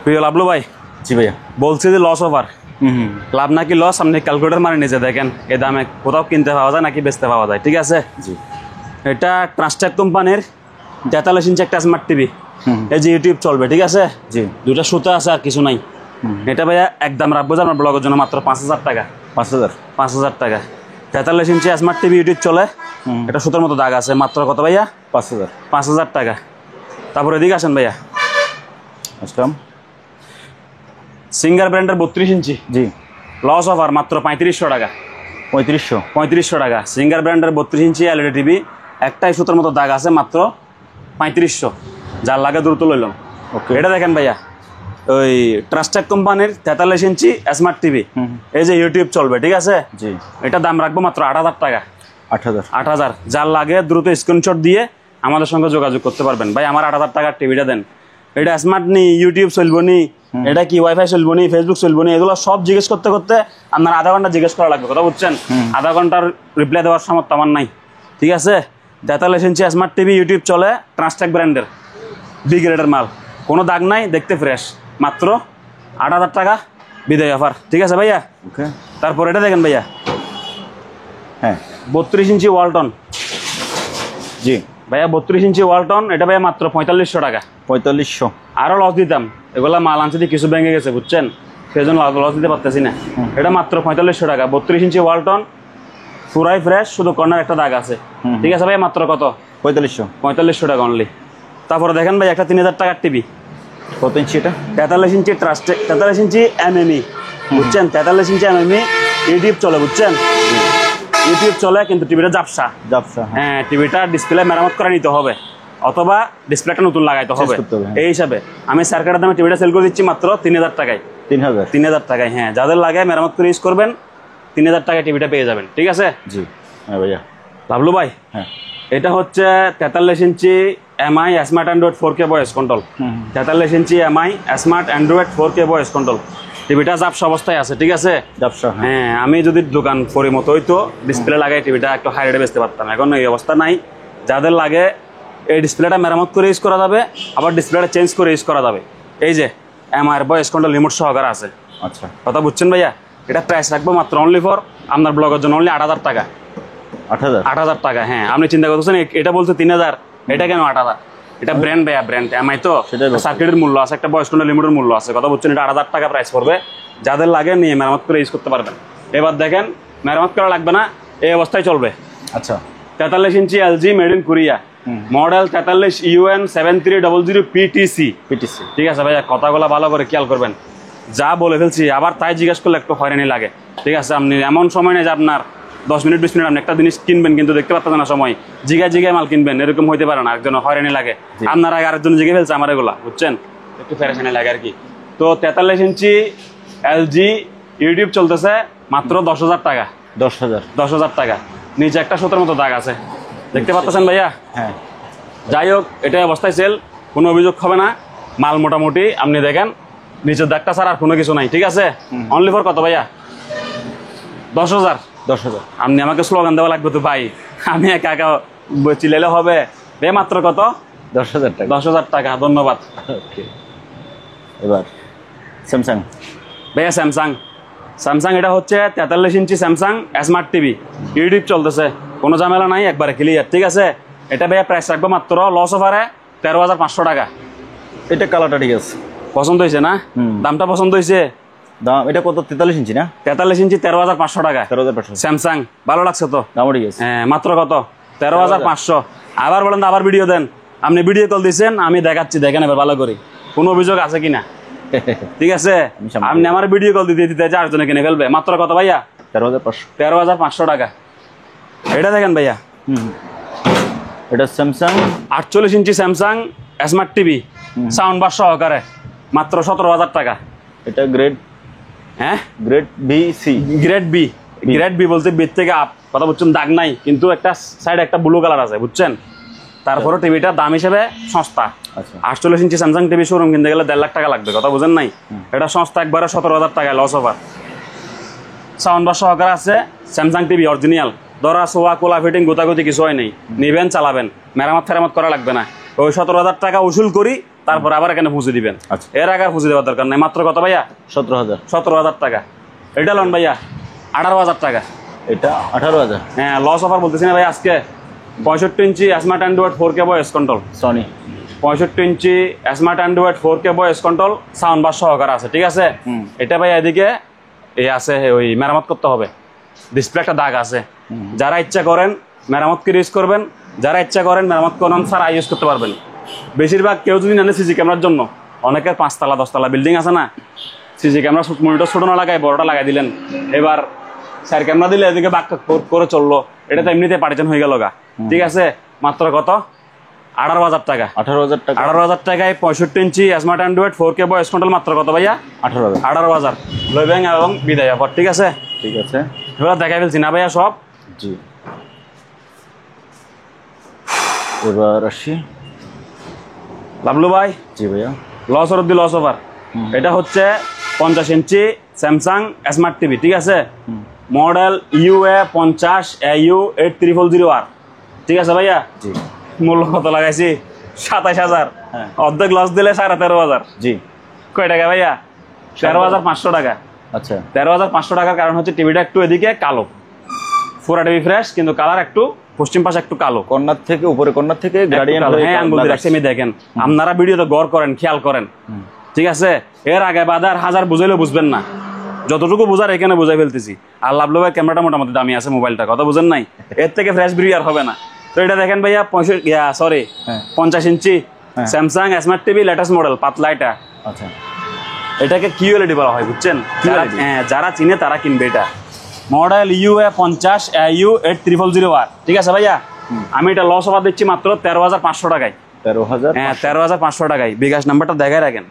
A: প্রিয় লাভলু ভাই,
B: জি ভাইয়া,
A: বলছি যে লস ওভার, লাভ নাকি লস আপনি ক্যালকুলেটর মানে নিজে দেখেন, এই দামে কোথাও কিনতে পাওয়া যায় নাকি বেচতে পাওয়া যায়। ঠিক আছে, এটা ট্রান্সট্যাক কোম্পানির 43 ইঞ্চি একটা স্মার্ট টিভি, এই যে ইউটিউব চলবে, ঠিক আছে?
B: জি।
A: দুইটা সুতা আছে আর কিছু নাই। এটা ভাইয়া একদম রাখবো যে আপনার ব্লগের জন্য মাত্র 5000 টাকা। 5000 টাকা 43 ইঞ্চি স্মার্ট টিভি ইউটিউব চলে। এটা সুতোর মতো দাগ আছে, মাত্র কত ভাইয়া? 5000 টাকা। তারপরে এদিকে আসেন ভাইয়া, সিঙ্গার ব্র্যান্ডের 32 ইঞ্চি,
B: জি,
A: লস অফার মাত্র 3500 টাকা। 3500 টাকা সিঙ্গার ব্র্যান্ডের 32 ইঞ্চি এলইডি টিভি, একটাই সুতোর মতো দাগ আছে, মাত্র 3500। যার লাগে দ্রুত লইলাম।
B: ওকে,
A: এটা দেখেন ভাইয়া, ওই ট্রাস্টেক কোম্পানির 43 ইঞ্চি স্মার্ট টিভি, এই যে ইউটিউব চলবে, ঠিক আছে?
B: জি।
A: এটা দাম রাখবো মাত্র 8000 টাকা।
B: 8000।
A: যার লাগে দ্রুত স্ক্রিনশট দিয়ে আমাদের সঙ্গে যোগাযোগ করতে পারবেন। ভাই আমার 8000 টাকার টিভিটা দেন। এটা স্মার্ট নি, ইউটিউব চলবো নি, এটা কি ওয়াইফাই চলবো নি, ফেসবুক চলবো নি, এগুলো সব জিজ্ঞেস করতে করতে আপনার আধা ঘন্টা জিজ্ঞেস করা লাগবে, কথা বুঝছেন? আধা ঘন্টার রিপ্লাই দেওয়ার সামর্থ্য আমার নাই, ঠিক আছে? 43 ইঞ্চি স্মার্ট টিভি ইউটিউব চলে, ট্রান্সটেক ব্র্যান্ডের, বি গ্রেডের মাল, কোনো দাগ নাই, দেখতে ফ্রেশ, মাত্র 8000 টাকা বিদায় অফার, ঠিক আছে ভাইয়া?
B: ওকে।
A: তারপর এটা দেখেন ভাইয়া,
B: হ্যাঁ,
A: 32 ইঞ্চি ওয়ালটন,
B: জি
A: ভাইয়া 32 ইঞ্চি ওয়ালটন, এটা ভাইয়া মাত্র 4500 টাকা।
B: 4500।
A: আরও লস দিতাম, এগুলা মাল আনছে দিয়ে কিছু ভেঙে গেছে, বুঝছেন? সেই জন্য লস দিতে পারতেছি না। এটা মাত্র 4500 টাকা, 32 ইঞ্চি ওয়ালটন, পুরাই ফ্রেশ, শুধু কর্নার একটা দাগ আছে, ঠিক আছে ভাইয়া? মাত্র কত? 4500 টাকা অনলি। তারপরে দেখেন ভাই একটা 3000 টাকার টিভি,
B: কত ইঞ্চি এটা?
A: 43 ইঞ্চি ট্রাস্টে, 43 ইঞ্চি এমএমই, বুঝছেন? 43 ইঞ্চি এমএমই ইউটিউব চলে, বুঝছেন? ইউটিউব চলে, কিন্তু টিভিটা ঝাপসা। হ্যাঁ, টিভিটা ডিসপ্লে মেরামত করে নিতে হবে, অথবা ডিসপ্লেটা নতুন লাগাইতে হবে। এই হিসাবে আমি সার্কিটের দামে টিভিটা সেল করে দিচ্ছি মাত্র 3000 টাকায়। 3000 টাকায়, হ্যাঁ। যাদের লাগে মেরামত করে ইউজ করবেন, 3000 টাকায় টিভিটা পেয়ে যাবেন, ঠিক আছে?
B: জি। হ্যাঁ ভাইয়া।
A: লাভলু ভাই, হ্যাঁ, এটা হচ্ছে 43 inch MI smart Android 4K voice control. 43 inch MI smart Android 4K voice control. টিভিটা ঝাপসা অবস্থায় আছে, ঠিক আছে? হ্যাঁ, আমি যদি দোকান পরি মতো হইতো ডিসপ্লে লাগাই টিভিটা একটু হাই রেটে বেচতে পারতাম, এখন এই অবস্থা নাই। যাদের লাগে এই ডিসপ্লেটা মেরামত করে ইউজ করা যাবে, আবার ডিসপ্লেটা চেঞ্জ করে ইউজ করা যাবে। এই যে এমআইয়ের ভয়েস কন্ট্রোল রিমোট সহকারে আছে।
B: আচ্ছা,
A: কথা বুঝছেন ভাইয়া? এটা প্রাইস রাখবো মাত্র অনলি ফর আপনার ব্লগের জন্য অনলি 8000 টাকা। 8000 টাকা, হ্যাঁ। আপনি চিন্তা করতেছেন এটা বলছে 3000, এটা কেন 8000? এটা ব্র্যান্ড ভাইয়া, ব্র্যান্ড এমআই তো, সার্কিটের মূল্য আছে, একটা ভয়েস কন্ট্রোল রিমোটের মূল্য আছে, কথা বুঝছেন? এটা 8000 টাকা প্রাইস পড়বে। যাদের লাগে নিয়ে মেরামত করে ইউজ করতে পারবেন। এবার দেখেন, মেরামত করা লাগবে না, এই অবস্থায় চলবে।
B: আচ্ছা,
A: 43 inch LG made in Korea, model 43 UN 7300 PTC। ঠিক আছে ভাইয়া, কথাগুলো ভালো করে খেয়াল করবেন। যা বলে ফেলছি আবার তাই জিজ্ঞেস করলে একটু হয়রানি লাগে, ঠিক আছে? আপনি এমন সময় নেই যে আপনার 10 মিনিট 20 মিনিট আপনি একটা জিনিস কিনবেন, কিন্তু দেখতে পাচ্ছেন না সময়, জিগায় মাল কিনবেন, এরকম হইতে পারে না। একজন হয়রানি লাগে, আপনার আগে আরেকজন জিগে ফেলছে আমার, এগুলা বুঝছেন? একটু ফেরেশানি লাগে আর কি। তো 43 ইঞ্চি এলজি ইউটিউব চলতেছে মাত্র 10,000 টাকা। 10,000 টাকা। নিচে একটা সুতোর মতো দাগ আছে, দেখতে পাচ্ছেন ভাইয়া? হ্যাঁ। যাই হোক, এটাই অবস্থায় সেল, কোনো অভিযোগ হবে না। মাল মোটামুটি আপনি দেখেন, নিচের দাগটা ছাড়া আর কোনো কিছু নাই, ঠিক আছে? অনলি ফর কত ভাইয়া? 10,000। আপনি আমাকে স্লোগান দেওয়া লাগবে তো ভাই, আমি একা একা চিলাইলে হবে? মাত্র কত?
B: 10,000 টাকা।
A: 10,000 টাকা, ধন্যবাদ।
B: এবার স্যামসাং
A: ভাইয়া, স্যামসাং এটা হচ্ছে 43 ইঞ্চি স্যামসাং স্মার্ট টিভি, ইউটিউব চলতেছে, কোনো ঝামেলা নাই, একবারে ক্লিয়ার, ঠিক আছে? এটা ভাইয়া প্রাইস রাখবো মাত্র লস অফারে 13,500 টাকা।
B: এটা কালারটা ঠিক আছে,
A: পছন্দ হয়েছে না? দামটা পছন্দ হয়েছে?
B: দাম এটা কত? 43 ইঞ্চি না?
A: 43 ইঞ্চি 13,500 টাকা।
B: 13,500
A: স্যামসাং, ভালো লাগছে তো?
B: দামও ঠিক আছে,
A: হ্যাঁ। মাত্র কত? 13,500। আবার বলেন তো, আবার ভিডিও দেন। আপনি ভিডিও কল দিচ্ছেন, আমি দেখাচ্ছি, দেখেন এবার ভালো করে কোনো অভিযোগ আছে কিনা, ঠিক আছে? আপনি আমার ভিডিও কল দিতে দিতে 4 জনে কিনে ফেলবে। মাত্র কত ভাইয়া? 13,500 টাকা। এটা দেখেন ভাইয়া,
B: এটা Samsung
A: 48 inch Samsung smart TV, sound bar সহকারে, মাত্র 17,000 টাকা।
B: এটা গ্রেড,
A: হ্যাঁ,
B: গ্রেড
A: বি বলতে বি থেকে আপ, কথা বুঝছেন? দাগ নাই, কিন্তু একটা সাইডে একটা ব্লু কালার আছে, বুঝছেন? তারপরে টিভিটা দাম হিসেবে সস্তা। 48 ইঞ্চি স্যামসাং টিভি শোরুম কিনতে গেলে 1.5 লাখ টাকা লাগবে, কথা বুঝেন নাই? এটা সস্তা একবারে 17,000 টাকায়, লস ওভার। সাউন্ড বার সহকারে আছে, স্যামসাং টিভি অরিজিনাল, ধরা সোয়া কোলা ফিটিং গোতাগুতি কিছু হয় নেই, নিবেন চালাবেন, মেরামত করা লাগবে না। ওই 17,000 টাকা উসুল করি, তারপর আবার এখানে পুঁজি দিবেন। এর আগে পুঁজি দেওয়ার দরকার নাই। মাত্র কত ভাইয়া? 17,000 টাকা। এটা লোন ভাইয়া 18,000 টাকা।
B: এটা 18,000।
A: হ্যাঁ, লস অফার বলতেছি না ভাই আজকে, 65 inch smart Android 4K voice control
B: Sony
A: 65 inch smart Android 4K voice control sound bar সহকারে আছে, ঠিক আছে। এটা ভাই এদিকে আছে ওই মেরামত করতে হবে, ডিসপ্লে একটা দাগ আছে। যারা ইচ্ছা করেন মেরামত করে ইউজ করবেন, যারা ইচ্ছা করেন মেরামত করেন ছাড়া ইউজ করতে পারবেন। বেশিরভাগ কেউ যদি নেন সিসি ক্যামেরার জন্য, অনেকের 5 তলা 10 তলা বিল্ডিং আছে না, সিসি ক্যামেরা মনিটর ছোট না লাগায় বড়টা লাগাই দিলেন, এবার সাইড ক্যামেরা দিলে এদিকে বাক করে চললো, এটা তো এমনিতে পার্টিশন হয়ে গেল গা, ঠিক আছে। মাত্র কত? 18,000 টাকা।
B: 18,000 টাকা।
A: 18,000 টাকায় 65 inch smart Android 4K voice control মাত্র কত ভাইয়া? 18,000 লইবেন এবং বিদায় অফার, ঠিক আছে।
B: ঠিক আছে,
A: এবার দেখাই ফেলছি না ভাইয়া সব।
B: জি এবার আসি
A: লাভলু ভাই।
B: জি ভাইয়া,
A: লস অফ লস ওভার। এটা হচ্ছে 50 ইঞ্চি স্যামসাং স্মার্ট টিভি, ঠিক আছে। মডেল UA50 AU 8300R, ঠিক আছে ভাইয়া।
B: জি
A: মূল্য কত লাগাইছি? 27,000। অর্ধেক লস দিলে 13,500।
B: জি
A: কয় টাকা ভাইয়া? 13,500 টাকা।
B: আচ্ছা,
A: 13,500 টাকার কারণ হচ্ছে টিভিটা একটু এদিকে কালো, পুরা টিভি ফ্রেশ কিন্তু কালার একটু পশ্চিম পাশে একটু কালো,
B: কর্নার থেকে উপরে, কর্নার থেকে গ্রেডিয়েন্ট হয়ে
A: হ্যাঁ আঙ্গুল দিয়ে রাখছি আমি, দেখেন আপনারা ভিডিওতে গড় করেন, খেয়াল করেন, ঠিক আছে। এর আগে বাজার হাজার বুঝাইলেও বুঝবেন না, যতটুকু বোঝার এখানে বুঝাই ফেলতেছি। আর লাভলু ভাই ক্যামেরাটা মোটামুটি দামি আছে, মোবাইলটা কথা বুঝেন নাই, এর থেকে ফ্রেশ ভিডিও আর হবে না। তো এটা দেখেন ভাইয়া 50 inch Samsung smart TV latest model, পাতলা এটা।
B: আচ্ছা,
A: এটাকে QLED বলা হয়, বুঝছেন? হ্যাঁ, যারা চিনে তারা কিনবে এটা। মডেল UA50 AU 8300R, ঠিক আছে ভাইয়া। আমি এটা লস অফার দিচ্ছি মাত্র 13,500 টাকায়।
B: 13,000?
A: হ্যাঁ 13,500 টাকায়। বিকাশ নাম্বারটা দেখাই রাখেন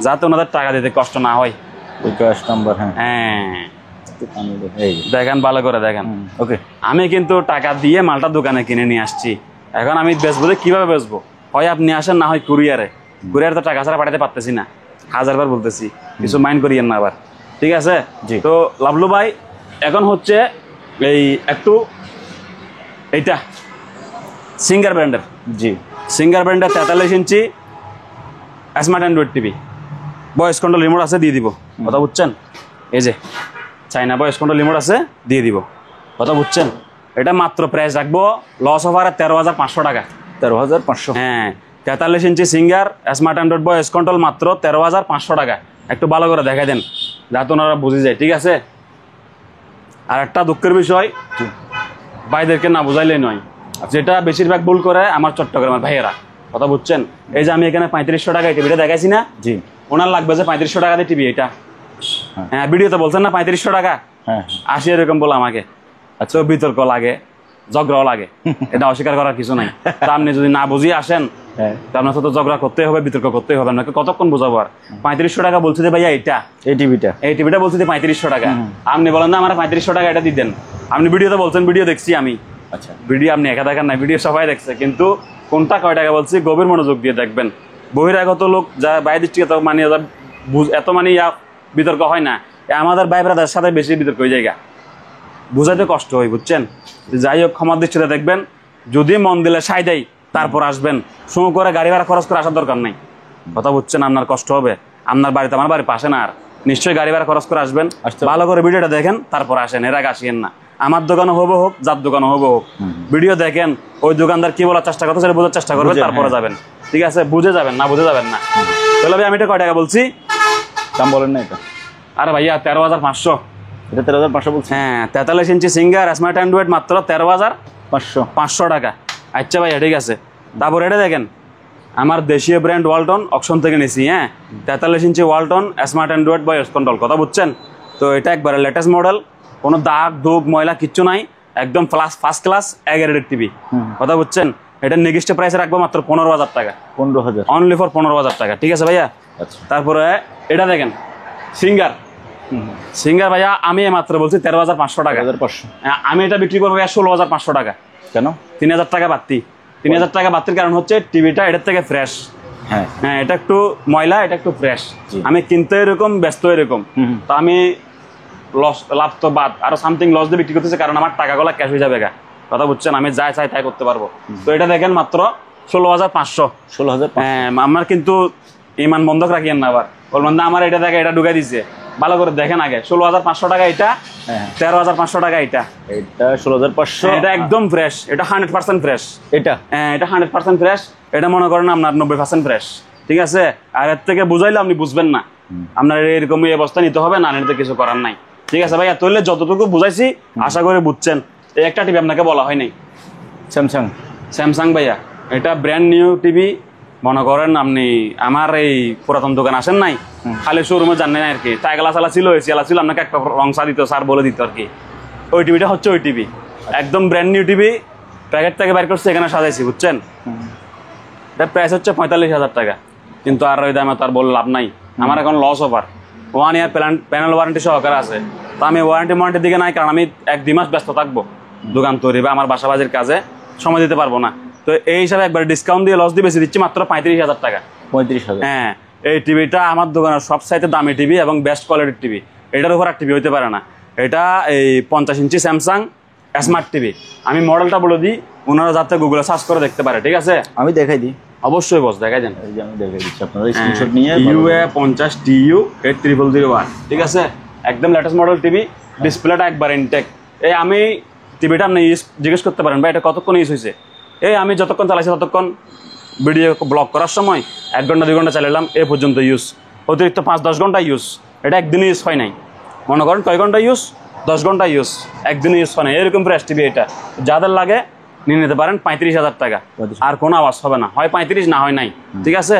A: যাতে ওনাদের টাকা দিতে কষ্ট না হয়।
B: বিকাশ নাম্বার? হ্যাঁ
A: হ্যাঁ
B: আমি এই
A: দেখেন, ভালো করে দেখেন।
B: ওকে, আমি
A: কিন্তু টাকা দিয়ে মালটা দোকানে কিনে নিয়ে আসছি, এখন আমি বেচবো যে কিভাবে বেচবো? হয় আপনি আসেন, না হয় কুরিয়ারে। কুরিয়ারে তো টাকা ছাড়া পাঠাতে পারতেছি না, 1000বার বলতেছি, কিছু মাইন্ড করিয়েন না আবার, ঠিক আছে। তো লাভলু ভাই এখন হচ্ছে এই একটু এইটা সিঙ্গার ব্র্যান্ডের,
B: জি
A: সিঙ্গার ব্র্যান্ডের 43 inch smart Android TV, voice control remote আছে, দিয়ে দিব, কথা বুঝছেন? এই যে চাইনা ভয়েস কন্ট্রোল রিমোট আছে, দিয়ে দিব, কথা বুঝছেন? এটা মাত্র প্রাইস রাখবো লস ওভারে 13,500 টাকা।
B: 13,500?
A: হ্যাঁ 43 inch Singer smart Android voice control মাত্র 13,500 টাকা। একটু ভালো করে দেখাই দেন যাতে ওনারা বুঝে যায়, ঠিক আছে। আর একটা দুঃখের বিষয়, ভাইদেরকে না বুঝাইলেই নয়, যেটা বেশিরভাগ ভুল করে আমার চট্টগ্রামের ভাইয়েরা, কথা বুঝছেন? এই যে আমি এখানে 3500 টাকায় টিভিটা দেখাইছি না,
B: জি
A: ওনার লাগবে যে 3500 টাকা দিয়ে টিভি এটা। হ্যাঁ ভিডিওতে বলছেন না 3500 টাকা,
B: হ্যাঁ
A: আসি এরকম বলে আমাকে। আচ্ছা, বিতর্ক লাগে, ঝগড়াও লাগে, এটা অস্বীকার করার কিছু নাই। তা আপনি যদি না বুঝিয়ে আসেন, আপনার সাথে ঝগড়া করতেই হবে, বিতর্ক করতেই হবে। আপনাকে কতক্ষণ বোঝাবো? আর 3500 টাকা বলছি যে ভাইয়া এইটা, এই টিভিটা বলছি যে 3500 টাকা, আপনি বলেন না আমার 3500 টাকা এটা দিয়ে দেন। আপনি ভিডিওতে বলছেন, ভিডিও দেখছি আমি। আচ্ছা, ভিডিও আপনি একা দেখেন না, ভিডিও সবাই দেখছে, কিন্তু কোনটা কয় টাকা বলছি গভীর মনোযোগ দিয়ে দেখবেন। বহিরাগত লোক যা বাইরের দৃষ্টিকে মানে এত মানে বিতর্ক হয় না, আমাদের ভাই ব্রাদার সাথে বেশি বিতর্ক হয়ে যায়, বুঝাইতে কষ্ট হয়, বুঝছেন? যাই হোক, ক্ষমার দৃষ্টিতে দেখবেন, যদি মন দিলে সাই দেয় তারপর আসবেন, সময় করে গাড়ি ভাড়া খরচ করে আসার দরকার নাই, কথা বুঝছেন? আপনার কষ্ট হবে, আপনার বাড়িতে আমার বাড়ির পাশে না, আর নিশ্চয়ই গাড়ি ভাড়া খরচ করে আসবেন, ভালো করে ভিডিওটা দেখেন, তারপর আসেন, এর আগে আসিয়েন না। আমার দোকানও হবো হোক, যার দোকানও হবো হোক, ভিডিও দেখেন, ওই দোকানদার কি বলার চেষ্টা করতে সেটা বোঝার চেষ্টা করবেন, তারপরে যাবেন, ঠিক আছে? বুঝে যাবেন, না বুঝে যাবেন না। তাহলে ভাই আমি এটা কয় টাকা বলছি?
B: দাম বলেন না এটা।
A: আরে ভাইয়া 13,500।
B: এটা 13,500 বলছি?
A: হ্যাঁ 43 ইঞ্চি সিঙ্গার স্মার্ট অ্যান্ড্রয়েড মাত্র 13,500 টাকা। আচ্ছা ভাইয়া ঠিক আছে। তারপর এটা দেখেন, আমার দেশীয় ব্র্যান্ড ওয়ালটন অকশন থেকে নিছি। হ্যাঁ 43 inch Walton smart Android voice control, কথা বুঝছেন? তো এটা একবারে লেটেস্ট মডেল, কোনো দাগ দুগ ময়লা কিচ্ছু নাই, একদম ফার্স্ট ক্লাস এগারের টিভি, কথা বুঝছেন? এটা নেগেস্ট প্রাইসে রাখবো মাত্র 15,000 টাকা।
B: 15,000
A: অনলি ফর 15,000 টাকা, ঠিক আছে ভাইয়া? আচ্ছা, তারপরে এটা দেখেন সিঙ্গার ভাইয়া, আমি মাত্র বলছি 13,500 টাকা। আমি এটা বিক্রি করবো 16,500 টাকা। কেন? 3,000 টাকা বাড়তি। 3,000 টাকা বাড়তির কারণ হচ্ছে টিভিটা এটার থেকে ফ্রেশ। হ্যাঁ এটা একটু ময়লা, এটা একটু ফ্রেশ। আমি কিনতে এরকম, ব্যস্ত এরকম, তো আমি লাভ তো বাদ আরো সামথিং লস দিয়ে বিক্রি করতেছে, কারণ আমার টাকাগুলো ক্যাশ হয়ে যাবে, কথা বুঝছেন? আমি যাই চাই তাই করতে পারবো। তো এটা দেখেন মাত্র 16,500। 16,000। হ্যাঁ, আমার কিন্তু ইমান বন্ধক রাখিয়েন না, আবার বলবেন না আমার এটা দেখে এটা ঢুকাই দিচ্ছে, ভালো করে দেখেন আগে। 16,500 টাকা এটা, 13,500 টাকা এটা।
B: এটা 16,500,
A: এটা একদম ফ্রেশ, এটা 100% ফ্রেশ।
B: এটা
A: এটা 100% ফ্রেশ। এটা মনে করেন আপনার 90% ফ্রেশ, ঠিক আছে। আর এর থেকে বুঝাইলে আপনি বুঝবেন না, আপনার এরকম এই অবস্থা নিতে হবে, না নিতে কিছু করার নাই, ঠিক আছে ভাইয়া। তাহলে যতটুকু বুঝাইছি আশা করি বুঝছেন। এই একটা টিভি আপনাকে বলা হয় নাই,
B: স্যামসাং।
A: স্যামসাং ভাইয়া, এটা ব্র্যান্ড নিউ টিভি। মনে করেন আপনি আমার এই পুরাতন দোকান আসেন নাই, খালি শোরুমে জানেন আর কি, টাইগালা চালা ছিল, এসি আলা ছিল, আপনাকে একটা রং চা দিত, স্যার বলে দিত আর কি। ওই টিভিটা হচ্ছে ওই টিভি, একদম ব্র্যান্ড নিউ টিভি, প্যাকেট থেকে বের করছে, এখানে সাজাইছি, বুঝছেন। এটার প্রাইস হচ্ছে 45,000 টাকা, কিন্তু আর ওই দামে তার বলে লাভ নাই। আমার এখন লস ওভার, 1 ইয়ার প্যানেল ওয়ারেন্টি সহকারে আছে। তো আমি ওয়ারেন্টির দিকে নাই, কারণ আমি 1-2 মাস ব্যস্ত থাকবো দোকান তৈরি বা আমার বাসাবাজির কাজে, সময় দিতে পারবো না। তো এই হিসাবে একবার ডিসকাউন্ট দিয়ে লস দিয়ে বেশি দিচ্ছি মাত্র 35,000 টাকা।
B: 35,000?
A: হ্যাঁ, এই টিভিটা আমার দোকানের সবচাইতে দামি টিভি এবং বেস্ট কোয়ালিটির টিভি। এটার উপর আর টিভি হইতে পারে না। এটা এই 50 ইঞ্চি স্যামসাং স্মার্ট টিভি। আমি মডেলটা বলে দিই, ওনারা যাতে গুগলে সার্চ করে দেখতে পারে, ঠিক আছে।
B: আমি দেখাই দিই,
A: অবশ্যই বস, দেখাই দেন।
B: এই যে আমি দেখাই দিচ্ছি, আপনারা স্ক্রিনশট নিয়ে।
A: UA 50 TU 8001, ঠিক আছে, একদম লেটেস্ট মডেল টিভি। ডিসপ্লেটা একবার ইনটেক। এই আমি টিভিটা আপনি জিজ্ঞেস করতে পারেন ভাই এটা কতক্ষণ ইউজ হয়েছে। এই আমি যতক্ষণ চালাইছি ততক্ষণ, ভিডিও ব্লগ করার সময় 1 ঘন্টা 2 ঘন্টা চালালাম, এ পর্যন্ত ইউজ। অতিরিক্ত 5-10 ঘন্টা ইউজ, এটা একদিনই ইউজ হয় নাই। মনে করেন কয় ঘন্টা ইউজ, 10 ঘন্টা ইউজ, একদিনই ইউজ হয় না। এরকম ফ্রেশ টিভি এটা, যাদের লাগে নিয়ে নিতে পারেন 35,000 টাকা। আর কোনো আওয়াজ হবে না, হয় 35 না হয় নাই, ঠিক আছে।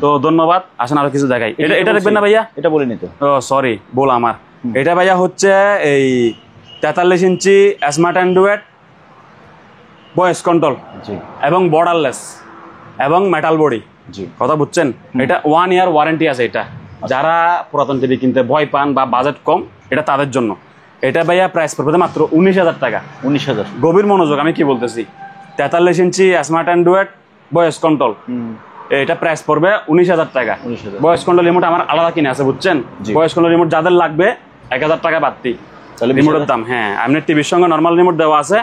A: তো ধন্যবাদ, আসেন আরো কিছু দেখাই। এটা দেখবেন না ভাইয়া?
B: এটা বলে নিতে।
A: ও সরি, বল আমার। এটা ভাইয়া হচ্ছে এই 43 inch smart Android voice control এবং বর্ডারলেস এবং মেটাল বডি, কথা বুঝছেন। এটা 1 ইয়ার ওয়ারেন্টি আছে। এটা যারা পুরাতন টিভি কিনতে ভয় পান বা বাজেট কম, এটা তাদের জন্য। এটা ভাইয়া প্রাইস পড়বে মাত্র 19,000 টাকা।
B: 19,000?
A: গভীর মনোযোগ, আমি কি বলতেছি। 43 inch smart Android voice control, এটা প্রাইস পড়বে 19,000 টাকা। ভয়েস কন্ট্রোল রিমোট আমার আলাদা কিনে আছে, বুঝছেন। ভয়েস কন্ট্রোল রিমোট যাদের লাগবে 1,000 টাকা বাড়তি রিমোটের দাম। হ্যাঁ, আপনার টিভির সঙ্গে নর্মাল রিমোট দেওয়া আছে,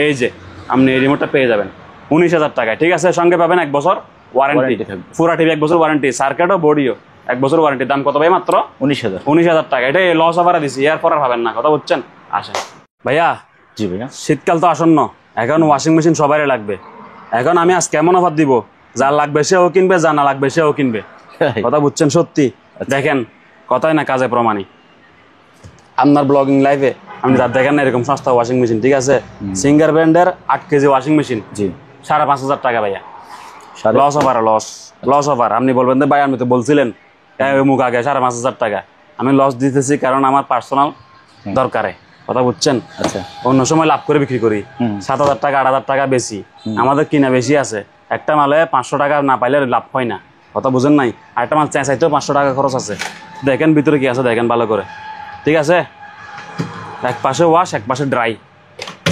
A: এই যে আপনি এই রিমোটটা পেয়ে যাবেন 19,000 টাকায়, ঠিক আছে। সঙ্গে পাবেন 1 বছর ওয়ারেন্টি, পুরা টিভি 1 বছর ওয়ারেন্টি, সার্কিটও বডিও 1 বছর ওয়ারেন্টি। দাম কত ভাই? মাত্র 19,000 টাকা। এটা লস অফারে দিছি, এরপর আর পাবেন না, কথা বুঝছেন। আসেন ভাইয়া।
B: জি ভাইয়া।
A: শীতকাল তো আসন্ন, এখন ওয়াশিং মেশিন সবারই লাগবে। এখন আমি আজ কেমন অফার দিব, যার লাগবে সেও কিনবে, যা না লাগবে সেও কিনবে, কথা বুঝছেন। সত্যি দেখেন, কথাই না কাজে প্রমাণী। আপনার ব্লগিং লাইভে আপনি তার দেখেন না এরকম সস্তা ওয়াশিং মেশিন, ঠিক আছে। সিঙ্গার ব্র্যান্ডের 8 কেজি ওয়াশিং মেশিন, জি, 5,500 টাকা ভাইয়া। Last offer, last offer. আপনি বলবেন যে ভাই আমি তো বলছিলেন মুখ আগে 5,500 টাকা। আমি লস দিতেছি কারণ আমার পার্সোনাল দরকারে, কথা বুঝছেন। আচ্ছা, অন্য সময় লাভ করে বিক্রি করি, 7,000 টাকা 8,000 টাকা বেশি, আমাদের কিনা বেশি আছে। একটা মালে 500 টাকা না পাইলে লাভ হয় না, কথা বুঝেন নাই। আর একটা মাল চাইতেও 500 টাকা খরচ আছে। দেখেন ভিতরে কি আছে, দেখেন ভালো করে, ঠিক আছে। এক পাশে ওয়াশ, এক পাশে ড্রাই।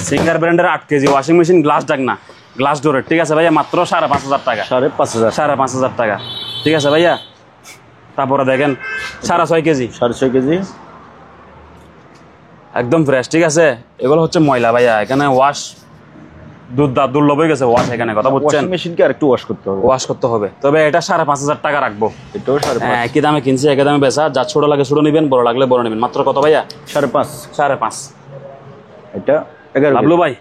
A: সিঙ্গার ব্র্যান্ডের 8 কেজি ওয়াশিং মেশিন, গ্লাস ডাক না, গ্লাস ডোরের, ঠিক আছে ভাইয়া। মাত্র 5,500 টাকা। 5,500 টাকা, ঠিক আছে ভাইয়া। তারপরে দেখেন 6.5 কেজি,
B: 6.5 কেজি
A: একদম ফ্রেশ, ঠিক আছে। এগুলো হচ্ছে ময়লা ভাইয়া, এখানে ওয়াশ দুর্লভ হয়ে গেছে ওয়াশ এখানে, কথা বুঝছেন।
B: মেশিনকে আর একটু ওয়াশ করতে হবে।
A: তবে এটা 5,500 টাকা রাখবো।
B: এটাও 5,500?
A: একই দামে কিনছি, একই দামে বেচা। যা ছোট লাগে ছোট নেবেন, বড় লাগলে বড় নেবেন। মাত্র কত ভাইয়া? 5.5।
B: এটা 11
A: লাভলু ভাই,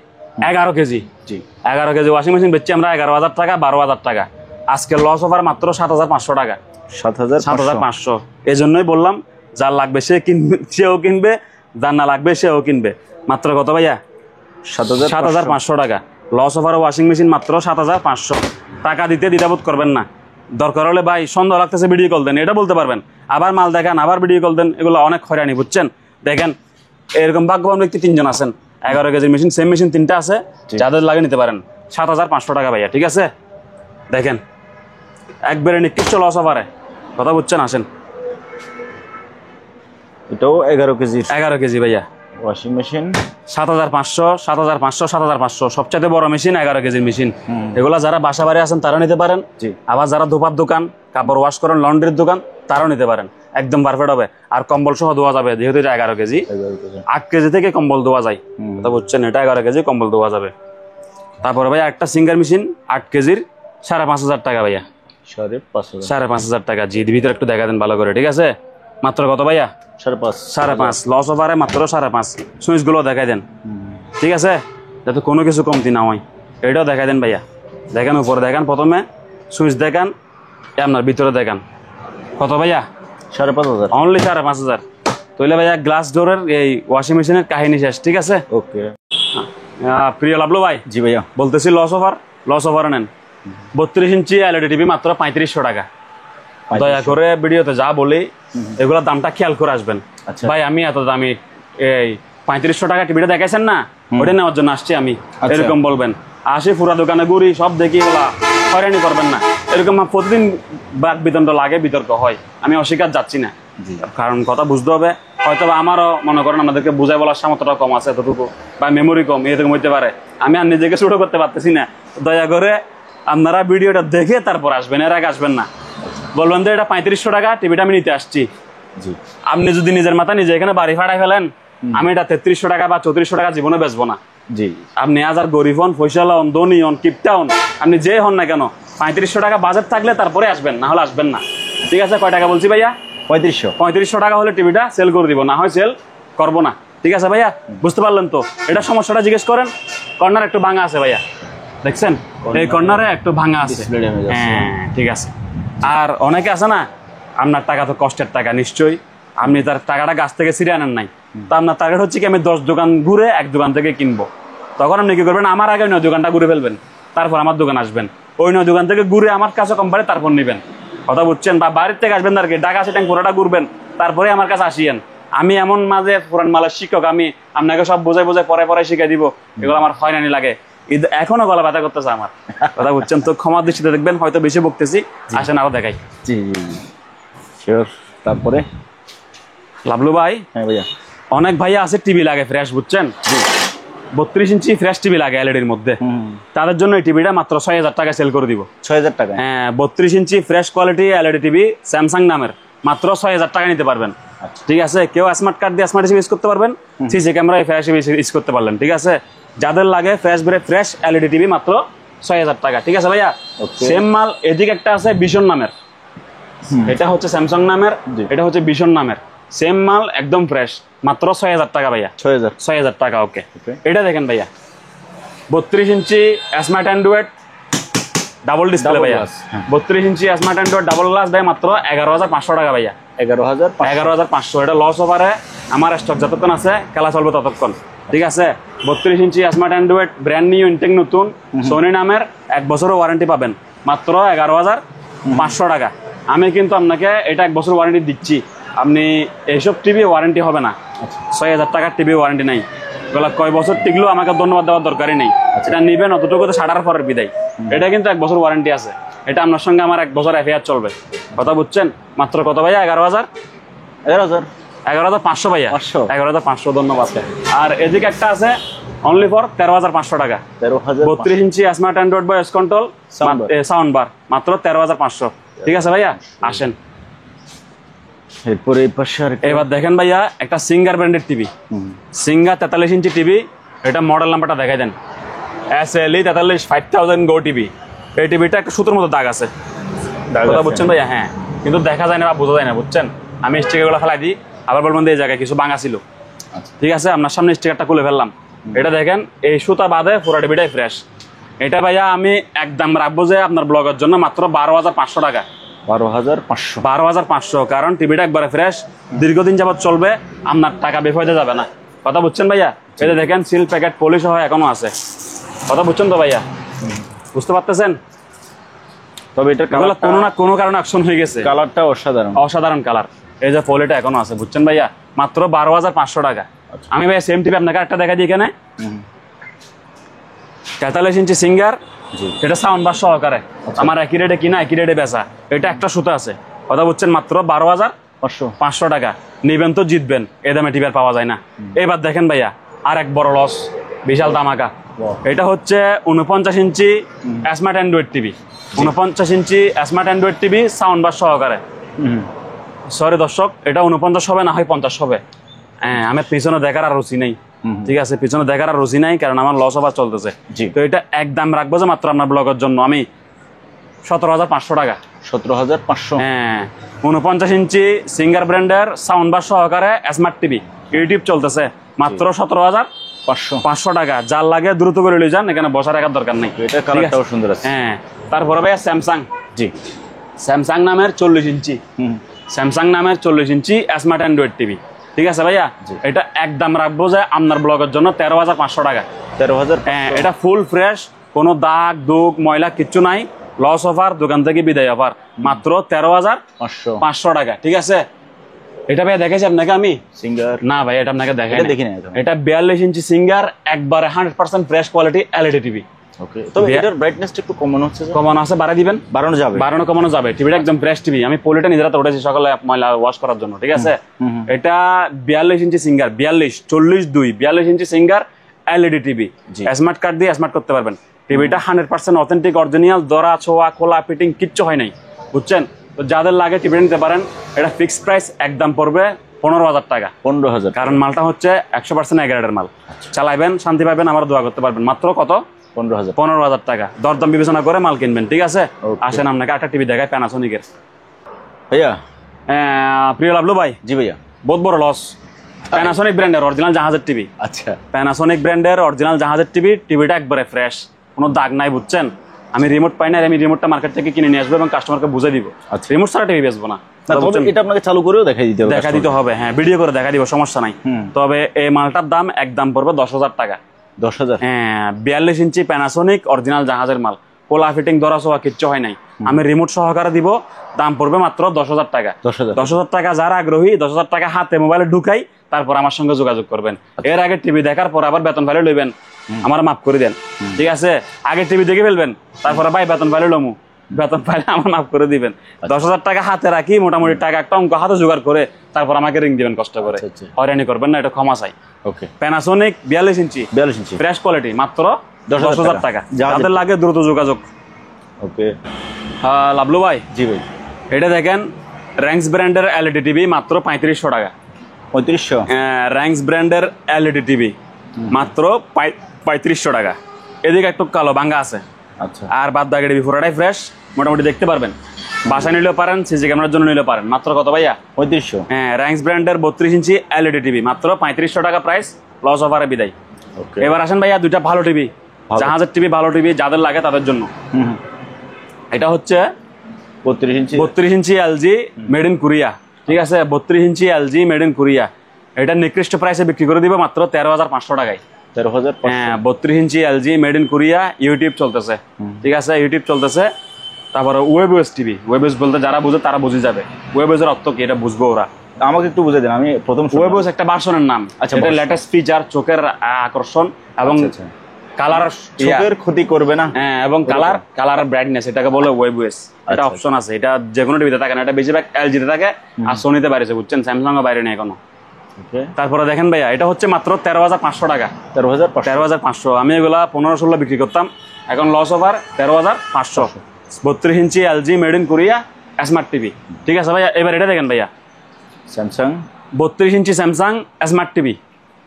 A: 11 কেজি। জি, 11 কেজি ওয়াশিং মেশিন বেচছি আমরা 11,000 টাকা, 12,000 টাকা। আজকে লস ওভার মাত্র 7,500 টাকা। 7,500। এই জন্যই বললাম, যার লাগবে সে কিনবে, সেও কিনবে, যার না লাগবে সেও কিনবে। মাত্র কত ভাইয়া? 7,500 টাকা। লস ওভার ওয়াশিং মেশিন মাত্র 7,500 টাকা। দিতে দ্বিধাবোধ করবেন না। দরকার হলে ভাই সন্দেহ লাগতেছে ভিডিও কল দেন, এটা বলতে পারবেন। আবার মাল দেখান, আবার ভিডিও কল দেন, এগুলো অনেক হয়রানি, বুঝছেন। দেখেন এরকম ভাগ্যবান ব্যক্তি 3 জন আছেন। 11 কেজির মেশিন, সেম মেশিন 3টা আছে, যাদের লাগে নিতে পারেন। 7,500 টাকা ভাইয়া, ঠিক আছে। দেখেন একবারে নিকৃষ্ট লস ওভারে, কথা বুঝছেন। আসেন,
B: এটাও 11 কেজি।
A: 11 কেজি ভাইয়া
B: ওয়াশিং মেশিন,
A: 7,500। সবচেয়ে বড় মেশিন 11 কেজির মেশিন। এগুলা যারা বাসা বাড়ি আছেন তারা নিতে পারেন। আবার যারা ধোপার দোকান, কাপড় ওয়াশ করেন, লন্ড্রির দোকান, তারাও নিতে পারেন। একদম পারফেক্ট হবে। আর কম্বল সহ ধোয়া যাবে, যেহেতু এটা 11 কেজি। 8 কেজি থেকে কম্বল ধোয়া যায়, কথা বুঝছেন। এটা 11 কেজি, কম্বল ধোয়া যাবে। তারপরে ভাইয়া একটা সিঙ্গার মেশিন 8 কেজির 5,500 টাকা ভাইয়া। 5,500 টাকা। জি, ভিতরে একটু দেখা দেন ভালো করে, ঠিক আছে। মাত্র কত ভাইয়া?
B: 5.5
A: 5.5 লস ওভারে মাত্র 5.5। সুইচগুলো দেখাই দেন, ঠিক আছে, যাতে কোনো কিছু কমতি না হয়। এটাও দেখাই দেন ভাইয়া, দেখেন উপরে দেখেন, প্রথমে সুইচ দেখান, আপনার ভিতরে দেখান। কত ভাইয়া?
B: 5.5
A: অনলি 5.5। তাহলে ভাইয়া গ্লাস ডোরের এই ওয়াশিং মেশিনের কাহিনী শেষ, ঠিক আছে।
B: ওকে।
A: প্রিয় লাভলু ভাই,
B: জি ভাইয়া,
A: বলতেছি লস ওভার নেন। 32 ইঞ্চি এলইডি টিভি মাত্র 3500 টাকা। দয়া করে ভিডিওতে যা বলি এগুলোর দামটা খেয়াল করে আসবেন। ভাই আমি এত দামি এই 3500 টাকা টিভিটা দেখাইছেন না, ওটা নেওয়ার জন্য আসছি আমি, এরকম বলবেন। আসি পুরা দোকানে ঘুরি, সব দেখি এগুলা হয়রানি করবেন না। এরকম প্রতিদিন বাক বিতণ্ড লাগে, বিতর্ক হয়, আমি অস্বীকার যাচ্ছি না, কারণ কথা বুঝতে হবে। হয়তো আমারও মনে করেন আমাদেরকে বুঝাই বলার সামর্থ্যটা কম আছে, এতটুকু, বা মেমোরি কম, এরকম হইতে পারে। আমি আর নিজেকে ছোট করতে পারতেছি না। দয়া করে আপনারা ভিডিওটা দেখে তারপর আসবেন, এর আগে আসবেন না। বলবেন যে এটা 3500 টাকা টিভিটা আমি নিতে আসছি। আপনি যদি নিজের মাথা নিজে এখানে বাড়ি ফাড়াই ফেলেন, আমি এটা 3300 টাকা বা 3400 টাকা জীবনে বেচবো না।
B: জি,
A: আপনি হাজার গরিব হন, পয়সালা হন, ধনী হন, কিপটা হন, আপনি যে হন না কেন, 3500 টাকা বাজেট থাকলে তারপরে আসবেন, না হলে আসবেন না, ঠিক আছে। কয় টাকা বলছি ভাইয়া? 3500 টাকা হলে টিভিটা সেল করে দিব, না হয় সেল করবো না, ঠিক আছে ভাইয়া। বুঝতে পারলেন তো? এটা সমস্যাটা জিজ্ঞেস করেন। কর্নার একটু ভাঙা আছে ভাইয়া, দেখছেন এই কর্নারে একটু ভাঙা আছে, হ্যাঁ ঠিক আছে। আর অনেকে আছে না, আপনার টাকা তো কষ্টের টাকা, নিশ্চয়ই আপনি তার টাকাটা গাছ থেকে ছিঁড়ে আনেন নাই, তো আপনার টার্গেট হচ্ছে কি আমি 10 দোকান ঘুরে এক দোকান থেকে কিনবো। তখন আপনি কি করবেন? আমার আগে 9 দোকানটা ঘুরে ফেলবেন, তারপর আমার দোকান আসবেন। ওই 9 দোকান থেকে ঘুরে আমার কাছে কোম্পানি তারপর নেবেন, কথা বুঝছেন? বা বাড়ির থেকে আসবেন আর কি, ঢাকা সিটাং পুরোটা ঘুরবেন, তারপরে আমার কাছে আসিয়েন। আমি এমন মাঝে পুরান মালের শিক্ষক, আমি আপনাকে সব বোঝাই পরে শিখিয়ে দিব, এগুলো আমার হয়রানি লাগে, এখনো গলা ব্যথা করতেছে আমার, কথা বুঝছেন তো? ক্ষমার দৃষ্টিতে দেখবেন, হয়তো বেশি বকতেছি, আসেন আরো দেখাই।
B: জি শিওর। তারপরে
A: লাভলু ভাই,
B: হ্যাঁ ভাইয়া,
A: অনেক ভাইয়া আছে টিভি লাগে ফ্রেশ, বুঝছেন? 32 ইঞ্চি ফ্রেশ টিভি লাগে এলইডির মধ্যে, তাদের জন্য এই টিভিটা মাত্র 6000 টাকা সেল করে দিব।
B: 6000 টাকা?
A: হ্যাঁ, 32 inch fresh quality LED TV Samsung নামের, মাত্র 6000 টাকা নিতে পারবেন, ঠিক আছে। কেউ স্মার্ট কার্ড দিয়ে স্মার্ট টিভি ইউজ করতে পারবেন, CC camera fresh TV use করতে পারলেন, ঠিক আছে। যাদের লাগে ফ্রেশ এলইডি টিভি মাত্র 6000 টাকা, ঠিক আছে ভাইয়া। সেম মাল এদিকে একটা আছে ভিশন নামের, এটা হচ্ছে স্যামসাং নামের, এটা হচ্ছে ভিশন নামের, সেম মাল একদম ফ্রেশ, মাত্র 6000 টাকা ভাইয়া। 6000 টাকা, ওকে। এটা দেখেন ভাইয়া, 32 inch smart Android double display ভাইয়া, 32 inch smart Android double glass ভাই, মাত্র 11500 টাকা ভাইয়া। 11500। এটা লস ওভারে আমার স্টক যতক্ষণ আছে খেলা চলবে ততক্ষণ, ঠিক আছে। 32 inch smart Android brand new intact নতুন সোনি নামের, 1 বছরের ওয়ারেন্টি পাবেন, মাত্র 11500 টাকা। আমি কিন্তু আপনাকে এটা 1 বছর ওয়ারেন্টি দিচ্ছি, আপনি এইসব টিভি ওয়ারেন্টি হবে না, 6000 টাকার টিভি ওয়ারেন্টি নাই। এগুলো কয় বছর টিকলেও আমাকে ধন্যবাদ দেওয়ার দরকারই নেই, এটা নিবেন অতটুকু তো সাটার পরের বিদায়। এটা কিন্তু 1 বছর ওয়ারেন্টি আছে, এটা আপনার সঙ্গে আমার 1 বছর এফআইআর চলবে, কথা বুঝছেন? মাত্র কত ভাইয়া? 11500 ভাইয়া, 11500, ধন্যবাদ। আর এদিকে একটা আছে অনলি ফর 13500 টাকা, 32 inch smart Android voice control sound bar, মাত্র 13500, ঠিক আছে ভাইয়া। আসেন
B: এরপরে
A: এবার দেখেন ভাইয়া, একটা সিঙ্গার ব্র্যান্ডের টিভি, সিঙ্গার 43 ইঞ্চি টিভি, এটা মডেল নাম্বারটা দেখাই দেন, SLE 43 5000 গো টিভি। এই টিভিটা একটা সুতোর মতো দাগ আছে, কথা বুঝছেন ভাইয়া? হ্যাঁ, কিন্তু দেখা যায় না বা বোঝা যায় না, বুঝছেন? আমি স্টিকারগুলো ফেলাই দিই, আবার বলবেন এই জায়গায় কিছু ভাঙা ছিল, ঠিক আছে। আপনার সামনে স্টিকারটা খুলে ফেললাম, এটা দেখেন, এই সুতা বাদে পুরো টিভিটাই ফ্রেশ। এটা ভাইয়া আমি একদম রাখবো যে আপনার ব্লগের জন্য মাত্র 12500 টাকা। 12500, কারণ টিভিটা একবারে ফ্রেশ, দীর্ঘদিন যাবত চলবে, আপনার টাকা বেফায়দা যাবে না, কথা বুঝছেন ভাইয়া? এটা দেখেন সিল প্যাকেট পলিশ হয় এখনো আছে, কথা বুঝছেন তো ভাইয়া? বুঝতে পারতেছেন? তবে এটা কোনো না কোনো কারণে অ্যাকশন হয়ে গেছে,
B: কালারটা
A: অসাধারণ কালার। এই যে ফলিটা এখনো আছে, বুঝছেন ভাইয়া? মাত্র 12500 টাকা। আমি ভাইয়া সেম টিভি আপনাকে একটা দেখা দিই, এখানে 43 ইঞ্চি সিঙ্গার, এটা সাউন্ড বার সহকারে, আমার একই রেটে কিনা একই রেটে বেচা। এটা একটা সুতা আছে, কথা বুঝছেন? মাত্র 12500 টাকা। নিবেন তো জিতবেন, এ দামে টিভি আর পাওয়া যায় না। এবার দেখেন ভাইয়া, আর এক বড় লস, বিশাল ধামাকা। এটা হচ্ছে 49 inch smart Android TV, 49 inch smart Android TV sound bar সহকারে। সরি দর্শক, এটা 49 হবে না হয় 50 হবে। হ্যাঁ, আমার পিছনে দেখার আর রুচি নেই, ঠিক আছে, পিছনে দেখার আর রুচি নাই, কারণ আমার লস ওভার চলতেছে। তো এটা একদম রাখবো যে মাত্র আপনার ব্লগের জন্য আমি 17500 টাকা।
B: 17,500।
A: হ্যাঁ 49 ইঞ্চি সিঙ্গার ব্র্যান্ডের সাউন্ড বার সহকারে স্মার্ট টিভি ইউটিউব চলতেছে মাত্র 17,500 টাকা। যার লাগে দ্রুত করে নিয়ে যান, এখানে বসার রাখার দরকার নেই।
B: এটা কালারটাও সুন্দর আছে।
A: হ্যাঁ তারপরে ভাইয়া স্যামসাং,
B: জি
A: স্যামসাং নামের 40 ইঞ্চি, স্যামসাং নামের 40 ইঞ্চি স্মার্ট অ্যান্ড্রয়েড টিভি। ঠিক আছে ভাইয়া, এটা একদম রাখবো যে আপনার ব্লগের জন্য 13,500 টাকা।
B: 13,000।
A: হ্যাঁ এটা ফুল ফ্রেশ, কোনো দাগ দুগ ময়লা কিচ্ছু নাই। লস অফার, দোকান থেকে বিদায় অফার, মাত্র 13,500 টাকা। ঠিক আছে, এটা ভাই দেখেছি আপনাকে আমি
B: সিঙ্গার
A: না ভাই, এটা আপনাকে দেখে
B: দেখি না।
A: এটা 42 ইঞ্চি সিঙ্গার, একবারে 100% ফ্রেশ কোয়ালিটি এলইডি টিভি।
B: ওকে, তবে এটার ব্রাইটনেসটা একটু কমানো হচ্ছে।
A: কমানো আছে, বাড়াই দিবেন।
B: বাড়ানো যাবে,
A: বাড়ানো কমানো যাবে। টিভিটা একদম ফ্রেশ টিভি। আমি পলিটা নিজেরা তো উঠেছি সকালে ময়লা ওয়াশ করার জন্য। ঠিক আছে, এটা 42 inch Singer, 42 inch Singer LED TV. Smart card দিয়ে স্মার্ট করতে পারবেন। টিভিটা 100% অথেন্টিক অরিজিনাল, দরা ছোয়া খোলা ফিটিং কিচ্ছু হয় নাই, বুঝছেন? তো যাদের লাগে টিভিটা নিতে পারেন। এটা ফিক্সড প্রাইস, একদম পড়বে 15,000 টাকা।
B: 15,000,
A: কারণ মালটা হচ্ছে 100% এগ্রেডের মাল। চালাইবেন, শান্তি পাবেন, আমার দোয়া করতে পারবেন। মাত্র কত? 15,000 টাকা। দরদাম বিবেচনা করে মাল কিনবেন। ঠিক আছে, আসেন আপনাকে একটা টিভি দেখায় প্যানাসোনিকের।
B: ভাইয়া
A: প্রিয় লাভলু ভাই।
B: জি ভাইয়া,
A: বহুত বড় লস। প্যানাসোনিক ব্র্যান্ডের অরিজিনাল জাহাজের টিভি।
B: আচ্ছা,
A: প্যানাসোনিক ব্র্যান্ডের অরিজিনাল জাহাজের টিভি। টিভিটা একবারে ফ্রেশ, কোনো দাগ নাই, বুঝছেন? আমি রিমোট পাই না, আমি রিমোটটা মার্কেট থেকে কিনে নিয়ে আসবো এবং কাস্টমারকে বুঝে দিব।
B: আচ্ছা,
A: রিমোট ছাড়া টিভি বেচবো না।
B: এটা আপনাকে চালু করেও দেখাই দিতে হবে।
A: হ্যাঁ, ভিডিও করে দেখা দিব, সমস্যা নাই। তবে এই মালটার দাম একদম পড়বে 10,000 টাকা।
B: 10,000?
A: হ্যাঁ, 42 ইঞ্চি প্যানাসোনিক অরিজিনাল জাহাজের মাল, কোলা ফিটিং ধরা ছোয়া কিচ্ছু হয় নাই। আমি রিমোট সহকারে দিব, দাম পড়বে মাত্র 10,000 টাকা। 10,000 টাকা। যারা আগ্রহী 10,000 টাকা হাতে মোবাইলে ঢুকাই, তারপর আমার সঙ্গে যোগাযোগ করবেন। এর আগে টিভি দেখার পর আবার বেতন ফাইলে লইবেন, আমার মাফ করে দেন। ঠিক আছে, আগে টিভি দেখে ফেলবেন, তারপরে ভাই বেতন ফাইলে লমু, বেতন পাইলে আমার মাফ করে দিবেন। 10,000 টাকা হাতে রাখি, মোটামুটি টাকা একটা অঙ্ক হাতে জোগাড় করে তারপর আমাকে রিং দিবেন কষ্ট করে। হয়রানি করবেন না, এটা ক্ষমা চাই।
B: ওকে,
A: প্যানাসোনিক 42 ইঞ্চি ফ্রেশ কোয়ালিটি, মাত্র 10,000 টাকা। যাদের লাগে দ্রুত যোগাযোগ।
B: ওকে
A: লাভলু ভাই।
B: জি ভাই,
A: এটা দেখেন র্যাঙ্কস ব্র্যান্ডের এলইডি টিভি, মাত্র 3500 টাকা।
B: 3500?
A: র্যাঙ্কস ব্র্যান্ডের এলইডি টিভি মাত্র 3500 টাকা। এদিকে একটু কালো ভাঙ্গা আছে।
B: আচ্ছা,
A: আর বাদ বাকি টিভি পুরোটাই ফ্রেশ, মোটামুটি দেখতে পারবেন। বাসায় নিলেও পারেন, সিসি ক্যামেরার জন্য নিলেও পারেন। মাত্র কত ভাইয়া?
B: 3500।
A: হ্যাঁ, র্যাঙ্কস ব্র্যান্ডের 32 ইঞ্চি এলইডি টিভি, মাত্র 3500 টাকা প্রাইস, লস অফারে বিদায়। এবার আসেন ভাইয়া দুইটা ভালো টিভি, জাহাজের টিভি, ভালো টিভি যাদের লাগে তাদের জন্য। এটা হচ্ছে 32 inch LG made in Korea. ঠিক আছে, 32 inch LG made in Korea. এটা নিকৃষ্ট প্রাইসে বিক্রি করে দিব মাত্র 13,500 টাকায়।
B: 13,500?
A: হ্যাঁ, 32 inch LG made in Korea, YouTube চলতেছে। ঠিক আছে, ইউটিউব চলতেছে। তারপরে ওয়েবওয়েস টিভি। ওয়েবওয়েস বলতে যারা বুঝে তারা বুঝে যাবে। ওয়েবওয়েসের অর্থ কি এটা বুঝবো ওরা।
B: আমাকে একটু বুঝে দেন, আমি প্রথম।
A: ওয়েবওয়েস একটা ভার্সনের নাম।
B: আচ্ছা,
A: এটা লেটেস্ট ফিচার, চোখের আকর্ষণ এবং কালার,
B: চোখের ক্ষতি করবে না।
A: হ্যাঁ, এবং কালার ব্রাইটনেস, এটাকে বলে ওয়েবওয়েস। এটা অপশন আছে, এটা যে কোনো টিভিতে থাকে না, এটা বেশিরভাগ এলজিতে থাকে আর সোনিতে বাইরেছে, বুঝছেন? স্যামসাং এর বাইরে নেই এখনো। তারপরে দেখেন ভাইয়া, এটা হচ্ছে মাত্র 13,500 টাকা। 13,500। আমি এগুলা 15-16 বিক্রি করতাম, এখন last offer 13,500। 32 inch LG made in Korea smart TV. ঠিক আছে ভাইয়া, এবার এটা দেখেন ভাইয়া,
B: Samsung
A: 32 inch Samsung smart TV.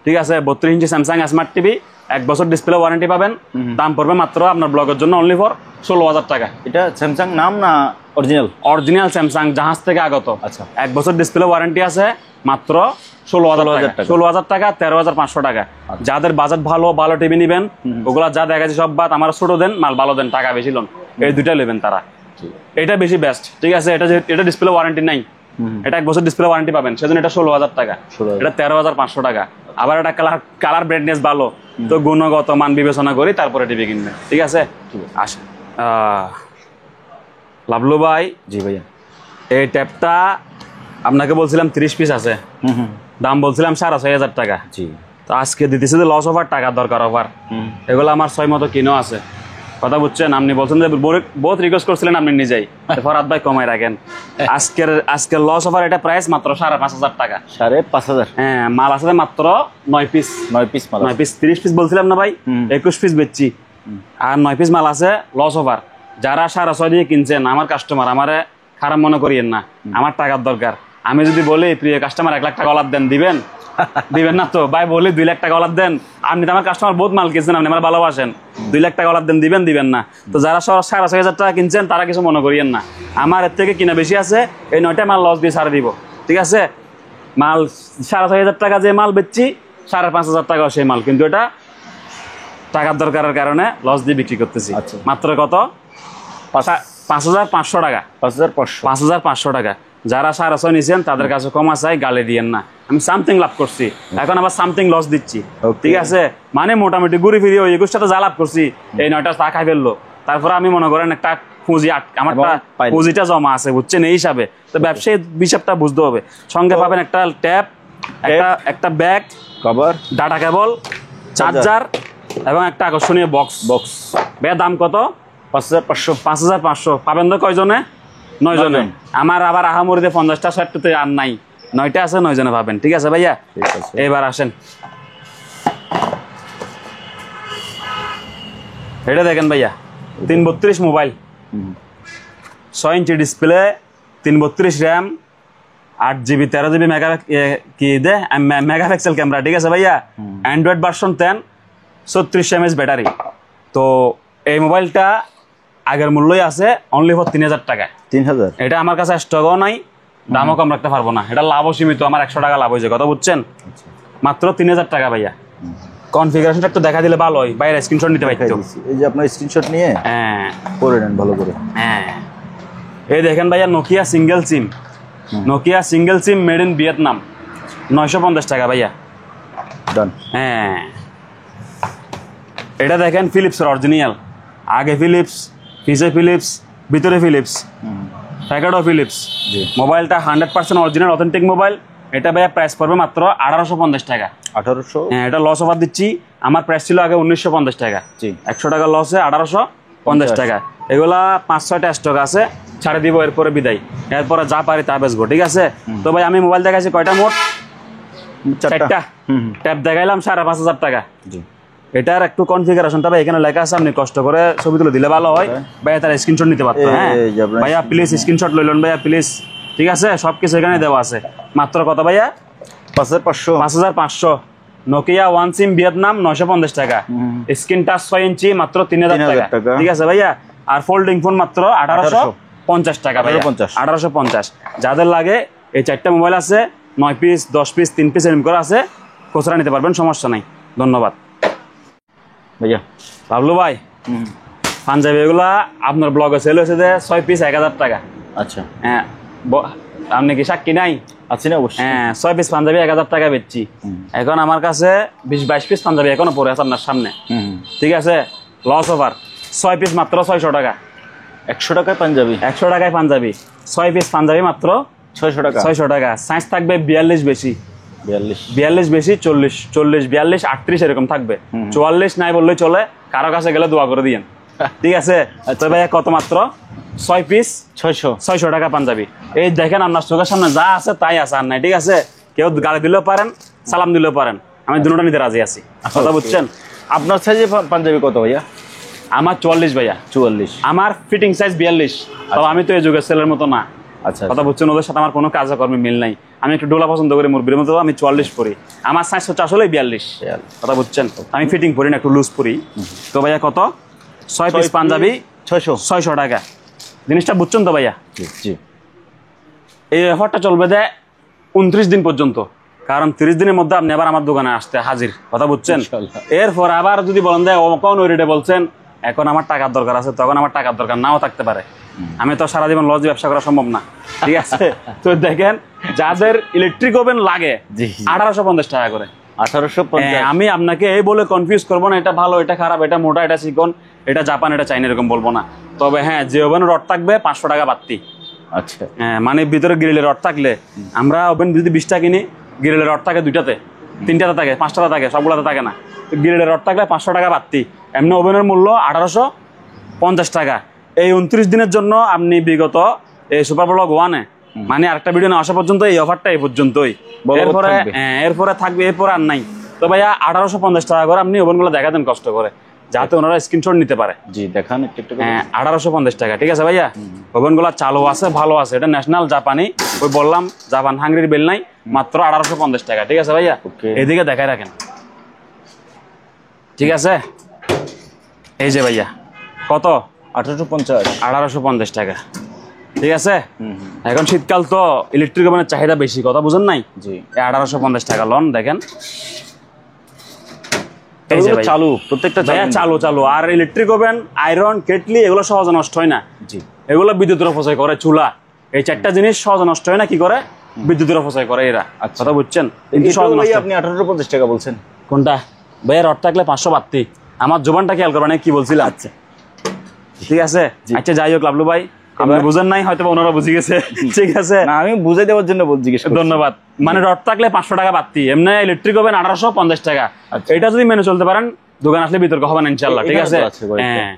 A: ঠিক আছে, 32 ইঞ্চি স্যামসাং স্মার্ট টিভি, 1 বছর ডিসপ্লে ওয়ারেন্টি পাবেন। দাম পড়বে মাত্র আপনার ব্লগের জন্য অনলি ফর 16,000 টাকা।
B: এটা স্যামসাং নাম না
A: অরিজিনাল স্যামসাং, জাহাজ থেকে আগত।
B: আচ্ছা,
A: 1 বছর ডিসপ্লে ওয়ারেন্টি আছে, মাত্র 16,000 টাকা। 16,000 টাকা, 13,500 টাকা। যাদের বাজেট ভালো, ভালো টিভি নিবেন, ওগুলা যা দেখা যাচ্ছে সব বাদ, আমার ছোট দেন, মাল ভালো দেন, টাকা বেশি লোন, এই দুইটা নেবেন তারা। এটা বেশি বেস্ট। ঠিক আছে, এটা ডিসপ্লে ওয়ারেন্টি নাই, এটা 1 বছর ডিসপ্লে ওয়ারেন্টি পাবেন, সেজন্য এটা 16,000 টাকা। এটা 13,500 টাকা। আবার এটা কালার ব্রাইটনেস ভালো, তো গুণগত মান বিবেচনা করি তারপরে টিভি কিনবেন। ঠিক আছে, আসেন লাভলু ভাই।
B: জি ভাইয়া,
A: এই ট্যাপটা আপনাকে বলছিলাম 30 পিস আছে, দাম বলছিলাম 6,500 টাকা।
B: জি,
A: তো আজকে দিতেছে যে লস অফার, টাকার দরকার অফার। এগুলো আমার 6 মতো কিনো আছে, কথা বুঝছেন? আপনি বলছেন যে বহুত রিকোয়েস্ট করছিলেন, আপনি নিজেই ফরাদ ভাই কমাই রাখেন। আজকের লস অফার, এটা প্রাইস মাত্র 5,500 টাকা।
B: 5,500?
A: হ্যাঁ, মাল আছে মাত্র 9 পিস।
B: 9 পিস মাল?
A: 9 পিস। 30 পিস বলছিলাম না ভাই, 21 পিস বেচছি, আর 9 পিস মাল আছে লস অফার। যারা 6,500 দিয়ে কিনছেন, আমার কাস্টমার, আমারে খারাপ মনে করিয়েন না, আমার টাকার দরকার। আমি যদি বলি প্রিয় কাস্টমার 1 লাখ টাকা অলাভ দেন, দিবেন? দিবেন না তো ভাই? বলি 2 লাখ টাকা অর্ডার দেন, আপনি তো আমার কাস্টমার, বহুত মাল কিনছেন, আপনি আমার ভালোবাসেন, 2 লাখ টাকা অর্ডার দেন, দিবেন না? তো যারা 6,500 টাকা কিনছেন তারা কিছু মনে করিয়েন না, আমার এর থেকে কিনা বেশি আছে, এই 9টা মাল লস দিয়ে ছাড়ে দিব, ঠিক আছে? মাল 6,500 টাকা যে মাল বেচছি, 5,500 টাকা সেই মাল, কিন্তু এটা টাকার দরকারের কারণে লস দিয়ে বিক্রি করতেছি।
B: আচ্ছা।
A: মাত্র কত? 5,500 টাকা।
B: 5,500
A: 5,500 টাকা। যারা 6,500 নিয়েছেন তাদের কাছে কমা চাই, গালে দিয়েন না। আমি সামথিং লাভ করছি, এখন আবার সামথিং লস দিচ্ছি, ঠিক আছে? মানে মোটামুটি ঘুরে ফিরে ওই 21টাতে যা লাভ করছি, এই 9টা তা খাই ফেললো। তারপরে আমি মনে করেন একটা পুঁজি আমার পুঁজিটা জমা আছে, বুঝছেন? এই হিসাবে তো ব্যবসায়ী হিসাবটা বুঝতে হবে। সঙ্গে পাবেন একটা ট্যাব, একটা bag, cover, data cable, charger এবং একটা আকর্ষণীয় বক্স। ভাইয়া দাম কত?
B: 5,500।
A: 5,500 পাবেন তো কয়জনে? 9 জনে। আমার আবার আহামরিতে 50টা 60টাতে আর নাই, 9টা আছে, 9 জনে পাবেন, ঠিক আছে ভাইয়া? এবার আসেন, এটা দেখেন ভাইয়া, 332 mobile, 6 inch display, 332 RAM, 8GB 13GB megapixel camera, ঠিক আছে ভাইয়া? Android version 10, 34 mAh battery. তো এই মোবাইলটা আগের মূল্যই আছে অনলি ফর 3,000 টাকা।
B: 3,000?
A: এটা আমার কাছে স্টকও নাই, দামও কম রাখতে পারবো না, এটা লাভও সীমিত, আমার 100 টাকা লাভ হয়েছে, কথা বুঝছেন? মাত্র 3,000 টাকা ভাইয়া। কনফিগারেশনটা একটু দেখা দিলে ভালো হয়, বাইরে স্ক্রিনশট নিতে পারতো।
B: এই যে আপনার স্ক্রিনশট নিয়ে করে নেন ভালো করে।
A: এই দেখেন ভাইয়া, Nokia single SIM made in Vietnam, 950 টাকা ভাইয়া।
B: ডান।
A: এটা দেখেন ফিলিপসের অরিজিনাল, আগে ফিলিপস, পিছে ফিলিপস, ভিতরে ফিলিপস, প্যাকেটও ফিলিপস। মোবাইলটা 100% অরিজিনাল অথেন্টিক মোবাইল। এটা ভাইয়া প্রাইস পড়বে মাত্র 1,850 টাকা।
B: 1800?
A: হ্যাঁ, এটা লস অফার দিচ্ছি। আমার প্রাইস ছিল আগে 1,950 টাকা, 100 টাকা লসে 1,850 টাকা। এগুলা 5-6টা স্টক আছে, ছাড়ে দিব, এরপরে বিদায়, এরপরে যা পারি তা বেচবো, ঠিক আছে? তো ভাই আমি মোবাইল দেখাইছি কয়টা? মোট 4টা। ট্যাব দেখাইলাম 5,500 টাকা। এটার একটু কনফিগারেশনটা ভাই এখানে লেখা আছে, আপনি কষ্ট করে ছবি তুলে দিলে ভালো হয় ভাইয়া, তার স্ক্রিনশট নিতে পারতো। হ্যাঁ ভাইয়া প্লিজ স্ক্রিনশট লইলেন ভাইয়া প্লিজ, ঠিক আছে? সবকিছু এখানে দেওয়া আছে। মাত্র কত ভাইয়া?
B: 5,500।
A: নোকিয়া 1 সিম ভিয়েতনাম, 950 টাকা। স্ক্রিন টাচ 6 ইঞ্চি, মাত্র 3,000 টাকা, ঠিক আছে ভাইয়া? আর ফোল্ডিং ফোন মাত্র 1,850 টাকা ভাইয়া, 1,850। যাদের লাগে এই 4টা মোবাইল আছে, 9 পিস, 10 পিস, 3 পিস এরকম করে আছে, খুচরা নিতে পারবেন, সমস্যা নাই। ধন্যবাদ
B: ভাইয়া।
A: বাবলু ভাই, পাঞ্জাবি এগুলা আপনার ব্লগে সেল হয়েছে যে 6 পিস 1,000 টাকা।
B: আচ্ছা।
A: হ্যাঁ, আপনি কি সাক্ষী নাই?
B: আছি না, অবশ্যই।
A: হ্যাঁ, 6 পিস পাঞ্জাবি 1,000 টাকা বেচছি। এখন আমার কাছে 20-22 পিস পাঞ্জাবি এখনো পড়ে আছে আপনার সামনে, ঠিক আছে? লস ওভার, 6 পিস মাত্র 600 টাকা।
B: 100 টাকায় পাঞ্জাবি?
A: 100 টাকায় পাঞ্জাবি, 6 পিস পাঞ্জাবি মাত্র
B: 600 টাকা।
A: 600 টাকা। সাইজ থাকবে 42 বেশি, 42 বেশি, 40, 42, 38 এরকম থাকবে। 44 নাই বললেই চলে, কারো কাছে গেলে দোয়া করে দিয়েন, ঠিক আছে? তো ভাইয়া কত? মাত্র 6 পিস 600 টাকা পাঞ্জাবি। এই দেখেন আপনার চোখের সামনে যা আছে তাই আছে, আর নাই, ঠিক আছে? কেউ গালি দিলেও পারেন, সালাম দিলেও পারেন, আমি দুটোটা নিতে রাজি আছি, কথা বুঝছেন?
B: আপনার সাইজে পাঞ্জাবি কত ভাইয়া?
A: আমার 44 ভাইয়া। 44? আমার ফিটিং সাইজ 42। তবে আমি তো এই যুগের ছেলের মতো না,
B: আচ্ছা,
A: কথা বুঝছেন? ওদের সাথে আমার কোনো কাজকর্মে মিল নাই। আমি একটু ডোলা পছন্দ করি, মুরবির মতো। আমি 44 পরি, আমার সাইজ হচ্ছে আসলে 42, কথা বুঝছেন? আমি ফিটিং পরি না, একটু লুজ পরি। তো ভাইয়া কত? 6 পিস পাঞ্জাবি 600 টাকা। জিনিসটা বুঝছেন তো ভাইয়া?
B: জি।
A: এই অফারটা চলবে যে 29 দিন পর্যন্ত, কারণ 30 দিনের মধ্যে আপনি আবার আমার দোকানে আসতে হাজির, কথা বুঝছেন? এরপর আবার যদি বলেন যে কোন ওই রেটে বলছেন, এখন আমার টাকার দরকার আছে, তখন আমার টাকার দরকার নাও থাকতে পারে। আমি তো সারা জীবন লজ ব্যবসা করা সম্ভব না, ঠিক আছে? তো দেখেন, যাদের ইলেকট্রিক ওভেন লাগে 1,850 টাকা করে।
B: 1,850?
A: আমি আপনাকে এই বলে কনফিউজ করবো না, এটা ভালো, এটা খারাপ, এটা মোটা, এটা চিকন, এটা জাপান, এটা চাইনা, এরকম বলবো না। তবে হ্যাঁ, যে ওভেন রড থাকবে 500 টাকা বাড়তি।
B: আচ্ছা।
A: হ্যাঁ, মানে ভিতরে গ্রিলের রড থাকলে, আমরা ওভেন যদি 20টা কিনি, গ্রিলের রড থাকে 2টাতে, 3টাতে থাকে, 5টাতে থাকে, সবগুলোতে থাকে না। গ্রিলের রড থাকলে 500 টাকা বাড়তি। এমনি ওভেনের মূল্য 1,850 টাকা। এই 29 দিনের জন্য আপনি বিগত এই সুপার ব্লগ 1-এ, মানে আরেকটা ভিডিও না আসা পর্যন্ত এই অফারটা এই পর্যন্তই। এরপরে থাকবে, এরপরে আর নাই। তো ভাইয়া 1,850 টাকা করে আপনি ওভেনগুলো দেখা দেন কষ্ট করে। যাতে ওনারা স্ক্রিনশট নিতে পারে।
B: জি দেখান একটু।
A: হ্যাঁ 1850 টাকা, ঠিক আছে ভাইয়া। ওভেনগুলো চালু আছে, ভালো আছে, এটা ন্যাশনাল জাপানি, ওই বললাম জাপান হাঙ্গেরির বেল নাই, মাত্র 1850 টাকা, ঠিক আছে ভাইয়া। এদিকে দেখাই রাখেন, ঠিক আছে। এই যে ভাইয়া কত, 1850 টাকা, ঠিক আছে। এখন শীতকাল তো ইলেকট্রিক ওভেনের চাহিদা বেশি, কথা বুঝেন নাই?
B: জি
A: 1850 টাকা লন, দেখেন এই যে
B: চালু, প্রত্যেকটা
A: ভাইয়া চালু। আর ইলেকট্রিক ওভেন, আয়রন, কেটলি এগুলো সহজে নষ্ট হয় না।
B: জি
A: এগুলো বিদ্যুতের অপচয় করে, চুলা, এই চারটা জিনিস সহজে নষ্ট হয় না, কি করে? বিদ্যুতের অপচয় করে এরা, কথা বুঝছেন?
B: আপনি 1850 টাকা বলছেন
A: কোনটা ভাইয়া? রড থাকলে 500 বাড়তি, আমার জোবানটা খেয়াল করবেন কি বলছিলাম। আচ্ছা ঠিক আছে, আচ্ছা যাই হোক লাভলু ভাই, আপনি বুঝেন নাই হয়তো, ওনারা বুঝে গেছে, ঠিক আছে।
B: না আমি বুঝাই দেওয়ার জন্য জিজ্ঞেস করছি।
A: ধন্যবাদ। মানে রড থাকলে 500 টাকা বাড়তি, এমনি ইলেকট্রিক ওভেন 1850 টাকা। এটা যদি মেনে চলতে পারেন, দোকান আসলে বিতর্ক হবে না ইনশাআল্লাহ, ঠিক আছে। হ্যাঁ,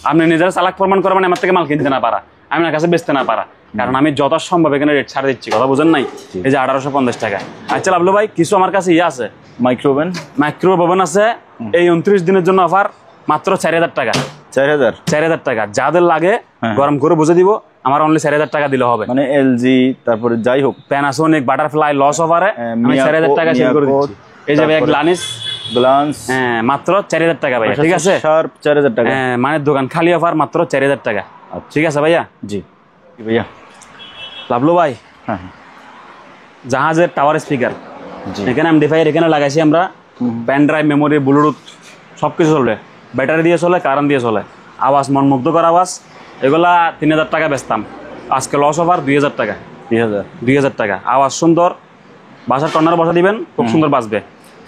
A: আপনি নিজেরা চালাক প্রমাণ করবেন, আমার থেকে মাল কিনতে না পারা, আমি আমার কাছে বেচতে না পারা, কারণ আমি যত সম্ভব এখানে রেট ছাড় দিচ্ছি, কথা বুঝেন নাই? এই যে 1850 টাকা। আচ্ছা লাভলু ভাই, কিছু আমার কাছে আছে, মাইক্রো ওভেন আছে, এই 29 দিনের জন্য অফার, মাত্র 4000 টাকা। 4000 টাকা, যাদের লাগে গরম করে বুঝে দিব, আমার অনলি 4000 টাকা দিলে হবে।
B: মানে এলজি, তারপরে যাই হোক,
A: প্যানাসোনিক, বাটারফ্লাই, লস অফারে আমি 4000 টাকা সেল করে দিচ্ছি। এই যে ভাই গ্লান্স, হ্যাঁ মাত্র 4000 টাকা ভাইয়া, ঠিক আছে।
B: 4000 টাকা,
A: হ্যাঁ মানে দোকান খালি অফার, মাত্র 4000 টাকা, ঠিক আছে ভাইয়া।
B: জি ভাইয়া।
A: লাভলু ভাই,
B: হ্যাঁ
A: জাহাজের টাওয়ার স্পিকার, এখানে এমডিফায়ার এখানে লাগাইছি আমরা, পেন ড্রাইভ, মেমোরি, ব্লুটুথ সবকিছু চলবে, ব্যাটারি দিয়ে চলে, কারেন্ট দিয়ে চলে, আওয়াজ মনমুগ্ধকর আওয়াজ। এগুলা 3000 টাকা বেচতাম, আজকে লস অফার 2000 টাকা। 2000 টাকা, আওয়াজ সুন্দর, বাসার কর্নার বসা দিবেন, খুব সুন্দর বাজবে।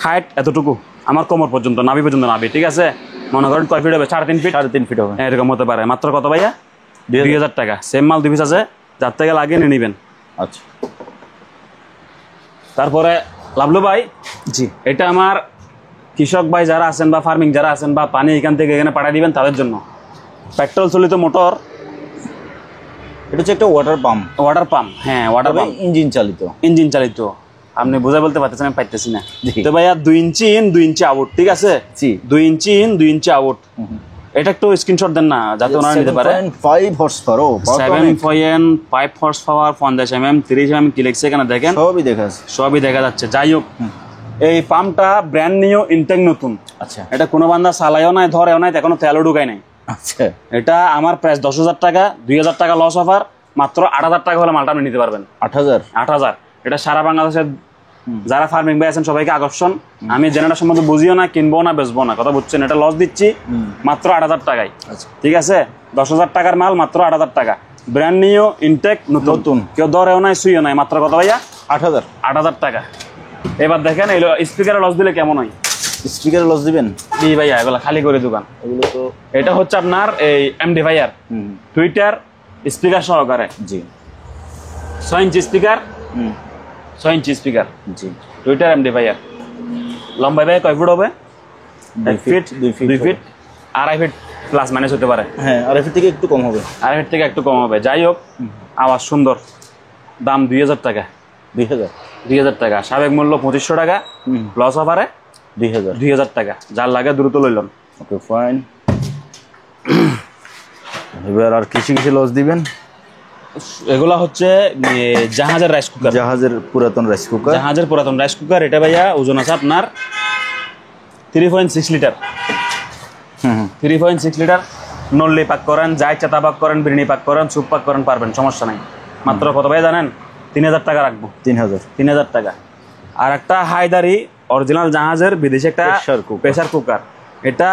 A: হাইট এতটুকু, আমার কোমর পর্যন্ত, নাভি পর্যন্ত, নাভি, ঠিক আছে। মনে করেন কয় ফিট হবে? 3.5 ফিট হবে, এরকম হতে পারে। মাত্র কত ভাইয়া? 2000 টাকা। সেম মাল 2 পিস আছে, যার থেকে লাগিয়ে নিয়ে নিবেন।
B: আচ্ছা,
A: তারপরে লাভলু ভাই, জি এটা আমার কৃষক ভাই যারা আছেন বা ফার্মিং যারা আছেন বা পানি এখান থেকে এখানে পাঠিয়ে দিবেন তাদের জন্য, পেট্রোল চালিত মোটর,
B: এটা হচ্ছে একটা ওয়াটার পাম্প। হ্যাঁ ওয়াটার পাম্প, ইঞ্জিন চালিত।
A: আপনি বোঝা বলতে পারতেছেন, আমি পাইতেছি না। তো ভাইয়া 2 ইঞ্চি ইন 2 ইঞ্চি আউট, ঠিক আছে। 2 ইঞ্চি ইন 2 ইঞ্চি আউট, এটা একটু স্ক্রিনশট দেন না, যাতে ওনারা নিতে পারে।
B: 7.5 horse power,
A: 7.5 horse power, 50 mm, 30 mm কি লিখছে এখানে দেখেন, সবই দেখা যাচ্ছে। যাই হোক, এই পাম্পটা ব্র্যান্ড নিউ, ইনটেক নতুন। আচ্ছা, এটা কোনো বান্দা চালায়ও নাই, ধরেও নাই, এখনো তেলও ঢুকায় নাই। আচ্ছা, এটা আমার প্রাইস 10,000 টাকা, 2000 টাকা লস অফার, মাত্র 8000 টাকা হলে মালটা আপনি নিতে পারবেন। 8000। এটা সারা বাংলাদেশের যারা ফার্মিং ভাই আছেন সবাইকে আকর্ষণ। আমি জেনারেল সম্বন্ধে বুঝিও না, কিনবো না, বেচবো না, কথা বুঝছেন। এটা লস দিচ্ছি মাত্র 8000 টাকায়, ঠিক আছে। 10,000 টাকার মাল মাত্র 8000 টাকা, ব্র্যান্ড নিউ, ইনটেক নতুন, কেউ ধরেও নাই, সুইও নাই, মাত্র কত ভাইয়া? 8000 টাকা। এবার দেখেন এই স্পিকারে লস দিলে কেমন হয়?
B: স্পিকারে লস দিবেন?
A: জি ভাইয়া, এগুলো খালি করে দোকান। এগুলো তো, এটা হচ্ছে আপনার এই এমডিফায়ার, টুইটার স্পিকার সহকারে। জি 6 ইঞ্চি স্পিকার, 6 ইঞ্চি স্পিকার, জি টুইটার এমডিফায়ার। লম্বা ভাই কয় ফুট হবে? 2 feet, 2 feet, 2.5 feet plus minus হতে পারে।
B: হ্যাঁ 2.5 ফিট থেকে একটু কম হবে,
A: 2.5 ফিট থেকে একটু কম হবে। যাই হোক, আওয়াজ সুন্দর, দাম 2000 টাকা। 2000 টাকা, সাবেক মূল্য 2500 টাকা, লস অফারে 2000 টাকা। যার লাগে দ্রুত লইলন।
B: Okay fine. এবার আর কিছু লস দিবেন?
A: এগুলা হচ্ছে জাহাজের রাইস কুকার,
B: জাহাজের পুরাতন রাইস কুকার।
A: এটা ভাইয়া ওজন আছে আপনার 3.6 লিটার। 3.6 লিটার, নল্লি পাক করেন, যা ইচ্ছা তা পাক করেন, বিরিয়ানি পাক করেন, স্যুপ পাক করেন, পারবেন, সমস্যা নাই। মাত্র কত ভাই জানেন? 3000 টাকা রাখবো। 3000 টাকা। আর একটা হায়দারি অরিজিনাল জাহাজের বিদেশি একটা প্রেসার কুকার। এটা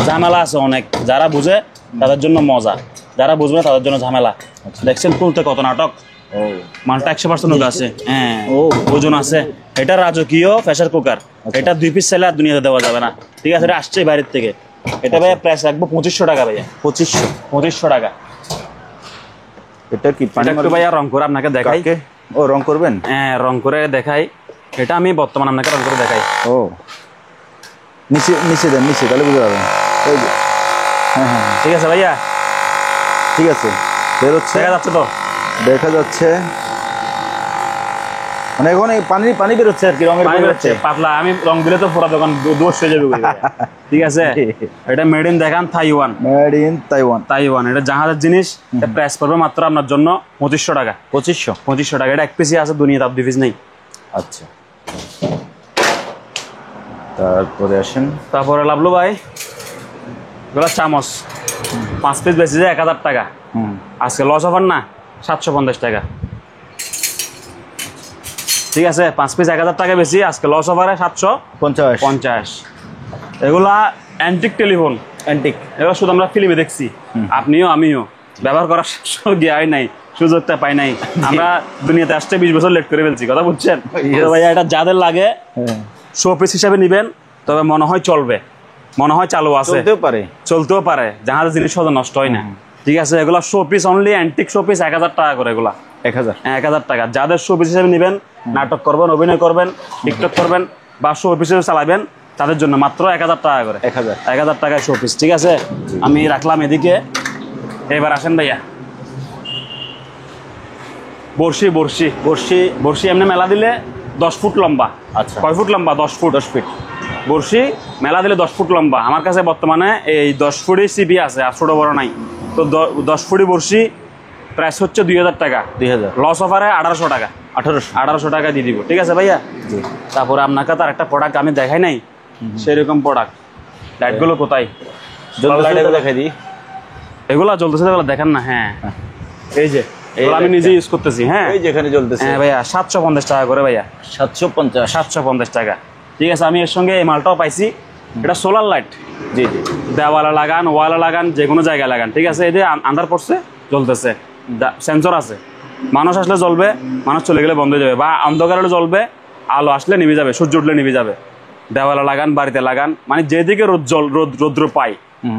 A: ঝামেলা আছে অনেক, যারা বুঝে তাদের জন্য মজা, যারা বুঝবে না তাদের জন্য ঝামেলা। দেখছেন তুলতে কত নাটক, মালটা 100% আছে, হ্যাঁ ওজন আছে। এটা রাজকীয় প্রেসার কুকার, এটা 2 পিস চাইলে আর দুনিয়াতে দেওয়া যাবে না, ঠিক আছে। এটা আসছে বাইরের থেকে। এটা ভাইয়া প্রাইস রাখবো 2500 টাকা ভাইয়া। 2500 টাকা।
B: এটা কি
A: একটু ভাইয়া রং করে আপনাকে দেখাই।
B: ও রং করবেন?
A: হ্যাঁ রং করে দেখাই। এটা আমি বর্তমান আপনাকে রং করে দেখাই।
B: ও নিচে দেন, নিচে, তাহলে বুঝতে পারবেন। হ্যাঁ
A: ঠিক আছে ভাইয়া,
B: ঠিক আছে। বের হচ্ছে,
A: দেখা যাচ্ছে তো?
B: দেখা যাচ্ছে। মানে এখন এই পানি বেরোচ্ছে আর কি, রঙের
A: পানি বেরোচ্ছে পাতলা, আমি রং দিলে তো পুরো দোকান দোষ হয়ে যাবে ভাইয়া। ঠিক আছে, এটা মেড ইন দেখান তাইওয়ান,
B: মেড ইন তাইওয়ান।
A: এটা জাহাজের জিনিস, এটা প্রাইস পড়বে মাত্র আপনার জন্য 2500 টাকা। 2500 টাকা। এটা এক পিসই আছে, দুনিয়াতে 2 পিস নেই।
B: আচ্ছা, তারপরে আসেন,
A: তারপরে লাভলু ভাই এগুলো চামচ 5 পিস বেশি যায় 1000 টাকা। আজকে লস অফার না, 750 টাকা। ঠিক আছে, 5 পিস 1000 টাকা বেশি, আজকে লস অফারে 750। এগুলা অ্যান্টিক টেলিফোন, এগুলো শুধু আমরা ফিল্মে দেখছি, আপনিও আমিও ব্যবহার করার জ্ঞান নাই, সুযোগটা পাই নাই। আমরা দুনিয়াতে আসতে 20 বছর লেট করে ফেলছি, কথা বুঝছেন? তো ভাইয়া এটা যাদের লাগে শো পিস হিসাবে নিবেন, তবে মনে হয় চলবে, মনে হয় চালু আছে, চলতেও পারে, জাহাজের জিনিস সহজে নষ্ট হয় না। ঠিক আছে, এগুলা show piece only, antique show piece 1000 টাকা করে। এগুলা 1000 টাকা। যাদের শো পিস হিসেবে নেবেন, নাটক করবেন, অভিনয় করবেন, টিকটক করবেন বা শো পিস হিসেবে চালাবেন, তাদের জন্য মাত্র 1000 টাকা করে। 1000 টাকায় শো পিস। ঠিক আছে, আমি রাখলাম এদিকে। এবার আসেন ভাইয়া, বর্ষি এমনি মেলা দিলে 10 ফুট লম্বা।
B: আচ্ছা,
A: কয় ফুট লম্বা? 10 ফুট। বর্ষি মেলা দিলে 10 ফুট লম্বা। আমার কাছে বর্তমানে এই 10 ফুটই সিপি আছে, আর ছোট বড় নাই। তো 10 ফুটই বর্ষি প্রাইস হচ্ছে 2000 টাকা। লস অফারে 1800 টাকা। 1800 টাকা দিয়ে দিব। ঠিক আছে ভাইয়া। তারপরে আপনাকে তার একটা প্রোডাক্ট আমি দেখাই নাই, সেরকম প্রোডাক্ট। লাইটগুলো কোথায়?
B: দেখাই দিই।
A: এগুলা জ্বলতেছে, এগুলো দেখেন না? হ্যাঁ, এই যে আমি নিজে ইউজ করতেছি। হ্যাঁ,
B: এই যেখানে জ্বলতেছে।
A: হ্যাঁ ভাইয়া, 750 টাকা করে ভাইয়া। 750 টাকা। ঠিক আছে, আমি এর সঙ্গে এই মালটাও পাইছি। এটা সোলার লাইট।
B: জি,
A: দেওয়ালে লাগান, ওয়ালে লাগান, যে কোনো জায়গায় লাগান। ঠিক আছে, এই যে আন্ধার পড়ছে জ্বলতেছে, সেন্সর আছে। মানুষ আসলে জ্বলবে, মানুষ চলে গেলে বন্ধ হয়ে যাবে, বা অন্ধকার হলে জ্বলবে, আলো আসলে নিভে যাবে, সূর্য উঠলে নিভে যাবে। দেওয়ালে লাগান, বাড়িতে লাগান, মানে যেদিকে রৌদ্র পাই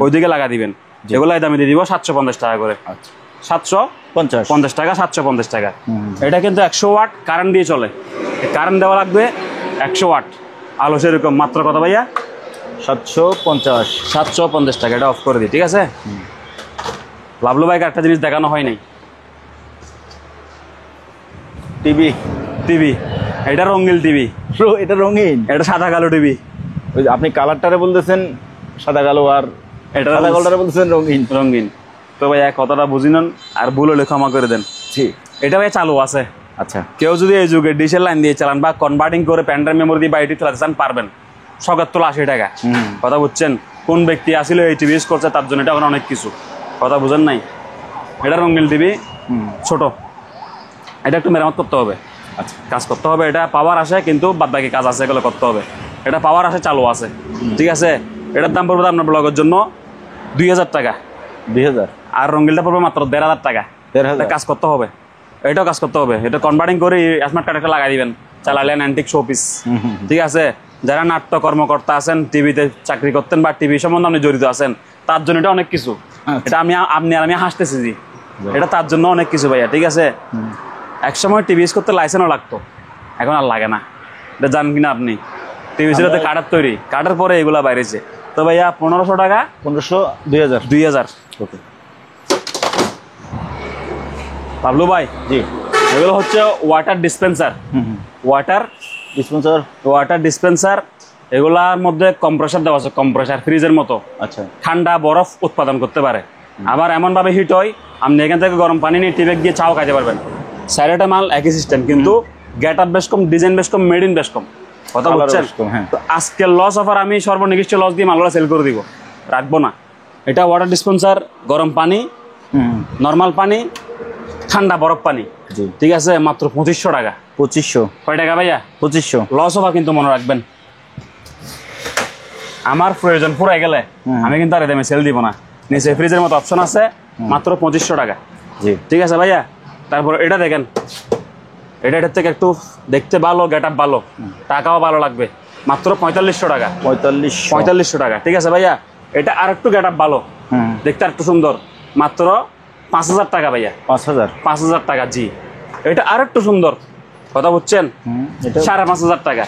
A: ওইদিকে লাগা দিবেন। এগুলো দামে দিয়ে দিব 750 টাকা করে। 750 টাকা, 750 টাকা। এটা কিন্তু 100 ওয়াট কারেন্ট দিয়ে চলে। কারেন্ট দেওয়া লাগবে 100 ওয়াট, আলো সেরকম। মাত্র কত ভাইয়া? 750 টাকা। এটা অফ করে দিই। ঠিক আছে, লাভলু ভাইকে একটা জিনিস দেখানো হয় নাই, টিভি। এটা রঙিন টিভি।
B: এটা রঙিন,
A: এটা সাদা কালো টিভি।
B: আপনি কালারটারে বলতেছেন সাদা কালো, আর এটা সাদা কালোটারে বলতেছেন রঙিন।
A: তো ভাইয়া কথাটা বুঝি নেন, আর ভুল হলে ক্ষমা করে দেন। এটা ভাই চালু আছে।
B: আচ্ছা,
A: কেউ যদি এই যুগে ডিশের লাইন দিয়ে চালান বা কনভার্টিং করে প্যান্ড্রাইভ মেমোরি দিয়ে বাইরে চালাতে চান, পারবেন। 70-80 টাকা। কথা বুঝছেন? কোন ব্যক্তি আসলে এই টিভি ইউজ করছে, তার জন্য এটা এখন অনেক কিছু। কথা বুঝেন নাই? এটা রঙিন টিভি, ছোট। এটা একটু মেরামত করতে হবে। আচ্ছা, কাজ করতে হবে। এটা পাওয়ার আসে, কিন্তু বাদ বাকি কাজ আছে, এগুলো করতে হবে। এটা পাওয়ার আসে, চালু আছে। ঠিক আছে, এটার দাম পড়বে আপনার ব্লগের জন্য 2000 টাকা।
B: 2000।
A: আর রঙিনটা পড়বে মাত্র 1500 টাকা। কাজ করতে হবে, এটাও কাজ করতে হবে। এটা কনভার্টিং করে স্মার্ট কার্ড একটা লাগাই দিবেন, চালালেন অ্যান্টিক শো পিস। ঠিক আছে, যারা নাট্য কর্মকর্তা আছেন, টিভিতে চাকরি করতেন বা টিভি সম্বন্ধে আপনি জড়িত আছেন, তার জন্য এটা অনেক কিছু। এটা আমি হাসতেছি জি, এটা তার জন্য অনেক কিছু ভাইয়া। ঠিক আছে, একসময় টিভি ইউজ করতে লাইসেন্সও লাগতো, এখন আর লাগে না। এটা জানেন কিনা আপনি? টিভি ছিল তো কাঠের তৈরি, কাঠের পরে এগুলা বাইরেছে। তো ভাইয়া 1500 টাকা। 2000। ওকে পাবলু ভাই। জি, এগুলো হচ্ছে ওয়াটার ডিসপেন্সার। এগুলার মধ্যে কম্প্রেসার দেওয়া আছে, কম্প্রেসার ফ্রিজের মতো। আচ্ছা, ঠান্ডা বরফ উৎপাদন করতে পারে। আবার এমনভাবে হিট হয়, আপনি এখান থেকে গরম পানি নিয়ে টিপে গিয়ে চাও খাইতে পারবেন। সাইডেটা মাল একই সিস্টেম, কিন্তু গেট আপ বেশ কম, ডিজাইন বেশ কম, মেড ইন বেশ কম। কথা বলছেন? তো আজকের লস অফার, আমি সর্বনিকৃষ্ট লস দিয়ে মালগুলো সেল করে দিব, রাখবো না। এটা ওয়াটার ডিসপেন্সার, গরম পানি, নর্মাল পানি, ঠান্ডা বরফ পানি। ঠিক আছে, মাত্র 2500 টাকা। 2500? কয় টাকা ভাইয়া? 2500। লস অফার কিন্তু মনে রাখবেন, আমার প্রয়োজন পুরাই গেলে আমি কিন্তু আর দামে সেল দিব না। নিচে ফ্রিজের মতো অপশন আছে, মাত্র 2500 টাকা। ঠিক আছে ভাইয়া। তারপর এটা দেখেন, এটার থেকে একটু দেখতে ভালো, গেট আপ ভালো, টাকাও ভালো লাগবে, মাত্র 4500 টাকা। 4500 টাকা। ঠিক আছে ভাইয়া। এটা আর একটু গেট আপ ভালো, দেখতে আর একটু সুন্দর, মাত্র 5000 টাকা ভাইয়া। 5000 টাকা। জি, এটা আর একটু সুন্দর, কথা বুঝছেন? 5500 টাকা।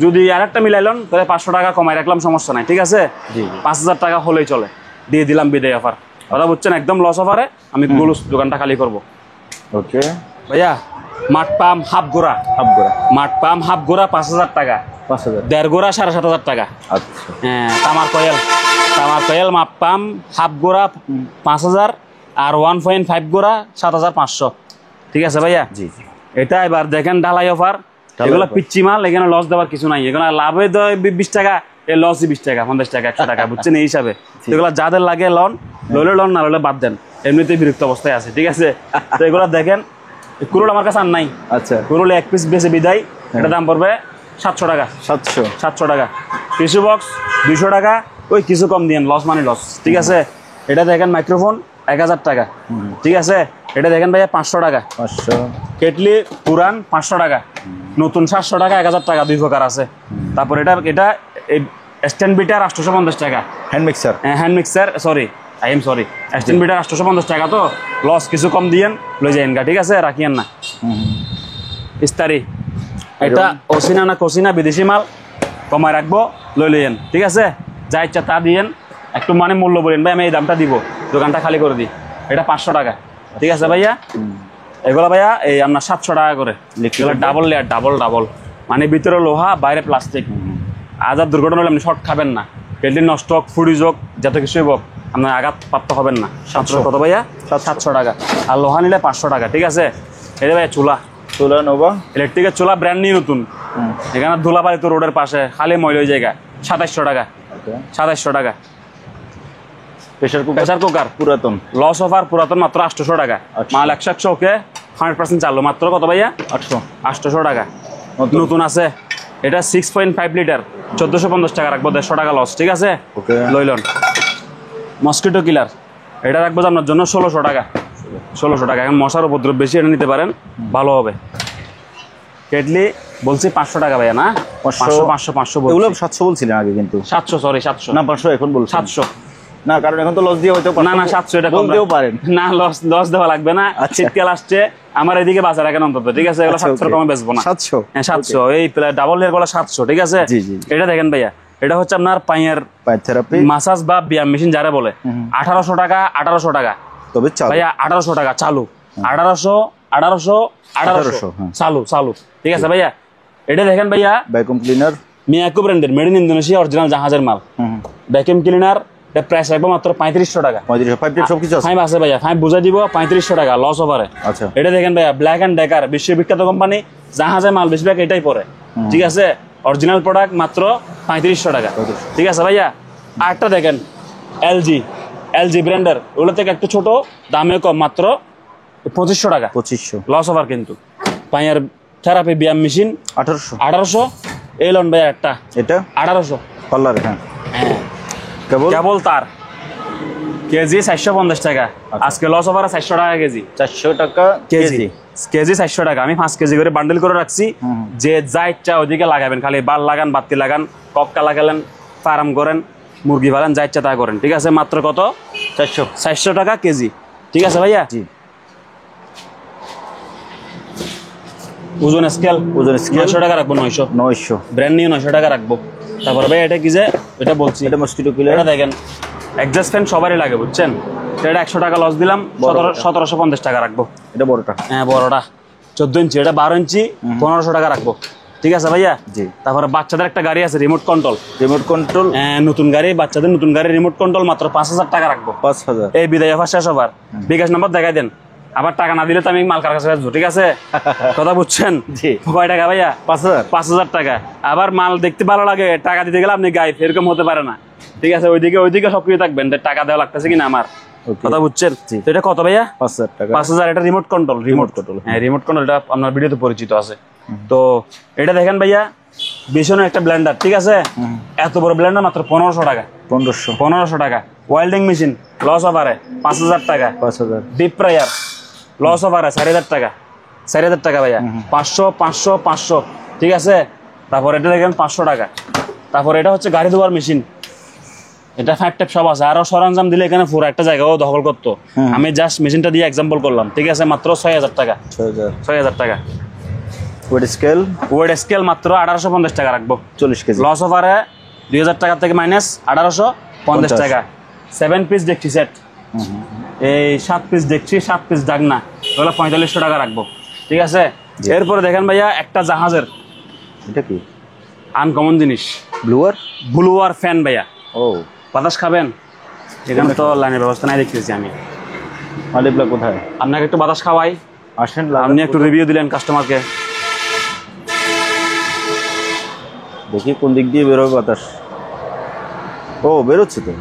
A: যদি আর একটা মিলাইলেন তাহলে 500 টাকা কমাই রাখলাম, সমস্যা নাই। ঠিক আছে, 5000 টাকা হলেই চলে, দিয়ে দিলাম বিদায় অফার। কথা বুঝছেন? একদম লস অফারে আমি দোকানটা খালি করবো। ওকে ভাইয়া, মাঠ পাম্প হাফ গোড়া,
B: হাফ গোড়া
A: মাঠ পাম্প হাফ গোড়া 5,000 টাকা,
B: 5,000।
A: দেড় গোড়া 7,500 টাকা।
B: আচ্ছা
A: হ্যাঁ, তামার কয়েল মাপ পাম্প হাফ গোড়া 5,000 আর 1.5 গোড়া 7,500। ঠিক আছে ভাইয়া?
B: জি।
A: এটা এবার দেখেন ঢালাই অফার, এগুলো পিচ্ছি মাল, এখানে লস দেওয়ার কিছু নাই, এখানে লাভে 20 টাকা, এই লসই 20 টাকা, 50 টাকা, 100 টাকা, বুঝছেন এই হিসাবে। এগুলো যাদের লাগে লন, লইলে লন, না লইলে বাদ দেন, এমনিতেই বিরক্ত অবস্থায় আছে। ঠিক আছে? তো এগুলো দেখেন, কুরুল আমার কাছে আর নাই।
B: আচ্ছা,
A: কুরুল 1 পিস বেশি বিদায়, এটা দাম পড়বে 700 টাকা। 700 টাকা। টিস্যু বক্স 200 টাকা, ওই কিছু কম দিয়েন, লস মানে লস। ঠিক আছে? এটা দেখেন মাইক্রোফোন 1000 টাকা। ঠিক আছে? এটা দেখেন ভাইয়া 500 টাকা।
B: 500।
A: কেটলি পুরান 500 টাকা, নতুন 700 টাকা, 1000 টাকা, 2 প্রকার আছে। তারপর এটা স্ট্যান্ড বিটার 850 টাকা।
B: Hand mixer,
A: hand mixer, sorry stand bitter 850 টাকা, তো লস কিছু কম দিয়েন, লই যাইন গা। ঠিক আছে? রাখিয়েন না। ইস্তারি, এটা অসিনা না কসিনা, বিদেশি মাল, কমায় রাখবো, লই লইয়েন। ঠিক আছে? যা ইচ্ছা তা দিয়েন, একটু মানে মূল্য বলেন ভাই, আমি এই দামটা দিব, দোকানটা খালি করে দিই। এটা 500 টাকা। ঠিক আছে ভাইয়া? এগুলো ভাইয়া এই আপনার 700 টাকা করে। ডাবল লেয়ার, ডাবল, মানে ভিতরে লোহা, বাইরে প্লাস্টিক। আজাদ দুর্ঘটনা হলে আপনি শর্ট খাবেন না, কেটলি নষ্ট হোক, ফুডিজ হোক, যত কিছুই হোক, আপনার আঘাত প্রাপ্ত হবেন না। 700 কত ভাইয়া? 700 টাকা। আর লোহা নিলে 500 টাকা। ঠিক আছে? এটা ভাইয়া চুলা নোভা ইলেকট্রিকের চুলা, ব্র্যান্ড নিউ নতুন, এখানে ধুলাবাড়ি তো রোডের পাশে, খালি ময়লা ওই জায়গা। 2700 টাকা। 2700 টাকা। প্রেসার কুকার পুরাতন, লস অফার পুরাতন, মাত্র 800 টাকা। মাল 100 ওকে, 100% চালু, মাত্র কত ভাইয়া? 800 টাকা। নতুন আছে, এটা 6.5 লিটার, 1450 টাকা রাখবো, 150 টাকা লস। ঠিক আছে? লইলন। মসকিটো কিলার, এটা রাখবো আপনার জন্য 1600 টাকা। 1600 টাকা। এখন মশার উপদ্রব বেশি, এটা নিতে পারেন, ভালো হবে। কেটলি বলছি 500 টাকা ভাইয়া, না 500
B: এগুলো 700 বলছিলেন আগে, কিন্তু
A: 700, সরি 700
B: না, 500 এখন বলছি।
A: 700
B: না, কারণ এখন তো লস দিয়ে হয়তো
A: না 700 এটা
B: বলতেও পারেন
A: না, লস দেওয়া লাগবে না। শীতকাল আসছে, আমার এদিকে বাজার রাখেন অন্তত। ঠিক আছে? এগুলো 700 কমে বেচবো না।
B: 700?
A: হ্যাঁ 700, এই ডাবল লেয়ার গুলো 700। ঠিক আছে? এটা দেখেন ভাইয়া, এটা হচ্ছে আপনার পায়ের
B: থেরাপি
A: মাসাজ বা ব্যায়াম মেশিন যারা বলে, 1800 টাকা। 1800 টাকা
B: তবে
A: ভাইয়া, 1800 টাকা চালু, 1800 চালু। ঠিক আছে ভাইয়া? এটা দেখেন ভাইয়া,
B: ভ্যাকুয়াম ক্লিনার,
A: মিয়াকো ব্র্যান্ডের, মেড ইন ইন্দোনেশিয়া, অরিজিনাল জাহাজের মাল। ভ্যাকুয়াম ক্লিনার, এটা প্রাইস রাখবো মাত্র 3500 টাকা।
B: 3500 সবকিছু আছে?
A: ফাইভ আছে ভাইয়া, ফাইভ বুঝাই দিব, 3500 টাকা লস ওভারে।
B: আচ্ছা,
A: এটা দেখেন ভাইয়া, ব্ল্যাক এন্ড ডেকার, বিশ্ববিখ্যাত কোম্পানি, জাহাজের মাল বেশিরভাগ এটাই পরে। ঠিক আছে? অরিজিনাল প্রোডাক্ট, মাত্র 3500 টাকা। ঠিক আছে ভাইয়া? আরেকটা দেখেন, এলজি ব্র্যান্ডের, ওগুলো থেকে একটু ছোট, দামে কম, মাত্র 2500 টাকা।
B: 2500
A: লস ওভার কিন্তু। পায়ের থেরাপি ব্যায়াম মেশিন 1800। এলন ভাইয়া একটা, এটা 1800
B: পার্লার। হ্যাঁ,
A: কেবল তার কেজি 450 টাকা। আজকে লস ওভার 400 টাকা কেজি।
B: 400 টাকা কেজি।
A: 400 টাকা। আমি 5 কেজি করে বান্ডেল করে রাখছি, যে যা ইচ্ছা ওইদিকে লাগাবেন, খালি বাল লাগান, বাতি লাগান, কক্কা লাগালেন, ফার্ম করেন, মুরগি পালেন, যা ইচ্ছা তা করেন। ঠিক আছে? মাত্র কত? 400 টাকা কেজি। ঠিক আছে ভাইয়া? ওজন স্কেল 900 টাকা রাখবো। 900 ব্র্যান্ড নিউ 900 টাকা রাখবো। তারপরে ভাই এটা কি, যে এটা বলছি,
B: এটা মসকিটো কিলার।
A: এটা দেখেন, এক্সজস্ট ফ্যান সবারই লাগে, বুঝছেন? এটা 100 টাকা লস দিলাম, 1750 টাকা রাখবো। এটা বড়টা? হ্যাঁ বড়টা, 14 ইঞ্চি। এটা 12 ইঞ্চি, 1500 টাকা রাখবো। ঠিক আছে ভাইয়া? তারপরে বাচ্চাদের একটা গাড়ি আছে, রিমোট কন্ট্রোল। হ্যাঁ, নতুন গাড়ি, বাচ্চাদের নতুন গাড়ি, রিমোট কন্ট্রোল, মাত্র 5000 টাকা রাখবো। 5000। এই বিদায় অফার শেষ হবার, বিকাশ নাম্বার দেখাই দেন। আবার টাকা না দিলে তো আমি মালকার কাছে আসবো। ঠিক আছে? কথা বুঝছেন? কয় টাকা ভাইয়া? 5000 টাকা। আবার মাল দেখতে ভালো লাগে, টাকা দিতে গেলে আপনি গাইফ, এরকম হতে পারে না। ঠিক আছে? ওইদিকে সক্রিয় থাকবেন, টাকা দেওয়া লাগতেছে কিনা আমার। কথা বুঝছেন? তো এটা কত ভাইয়া? 5000 টাকা। 5000। এটা রিমোট কন্ট্রোল। হ্যাঁ, রিমোট কন্ট্রোলটা আপনার ভিডিওতে পরিচিত আছে। তো এটা দেখেন ভাইয়া, ভীষণ একটা ব্লেন্ডার। ঠিক আছে? এত বড় ব্লেন্ডার, মাত্র 1500 টাকা। 1500 টাকা। ওয়েল্ডিং মেশিন, লস ওভারে 5000 টাকা। 5000। ডিপ ফ্রায়ার, লস ওভারে 4000 টাকা। 4000 টাকা ভাইয়া। 500। ঠিক আছে? তারপর এটা দেখেন 500 টাকা। তারপর এটা হচ্ছে গাড়ি ধোয়ার মেশিন, এটা 5 ট্যাপ সব আছে, আরো সরঞ্জাম দিলে এখানে পুরো একটা জায়গাও দখল করতো। আমি জাস্ট মেশিনটা দিয়ে এক্সাম্পল করলাম। ঠিক আছে? মাত্র 6000 টাকা। 6000 টাকা। ওয়েট স্কেল মাত্র 1850 টাকা রাখবো। 40 কেজি। লস ওভারে 2000 টাকা থেকে মাইনাস 1850 টাকা। 7 পিস ডেকচি সেট, এই 7 পিস ডেকচি, 7 পিস ডাগনা, ওগুলো 4500 টাকা রাখবো। ঠিক আছে? এরপরে দেখেন ভাইয়া একটা জাহাজের,
B: এটা কি
A: আনকমন জিনিস, ব্লুয়ার ফ্যান ভাইয়া।
B: ও,
A: বাতাস খাবেন? এখানে তো লাইনের ব্যবস্থা নাই দেখতেছি আমি।
B: মালিকলা কোথায়?
A: আপনাকে একটু বাতাস খাওয়াই,
B: আসেন,
A: আপনি একটু রিভিউ দিলেন কাস্টমারকে।
B: দেখি কোন দিক দিয়ে বেরোবে বাতাস। ও, বেরোচ্ছে তো,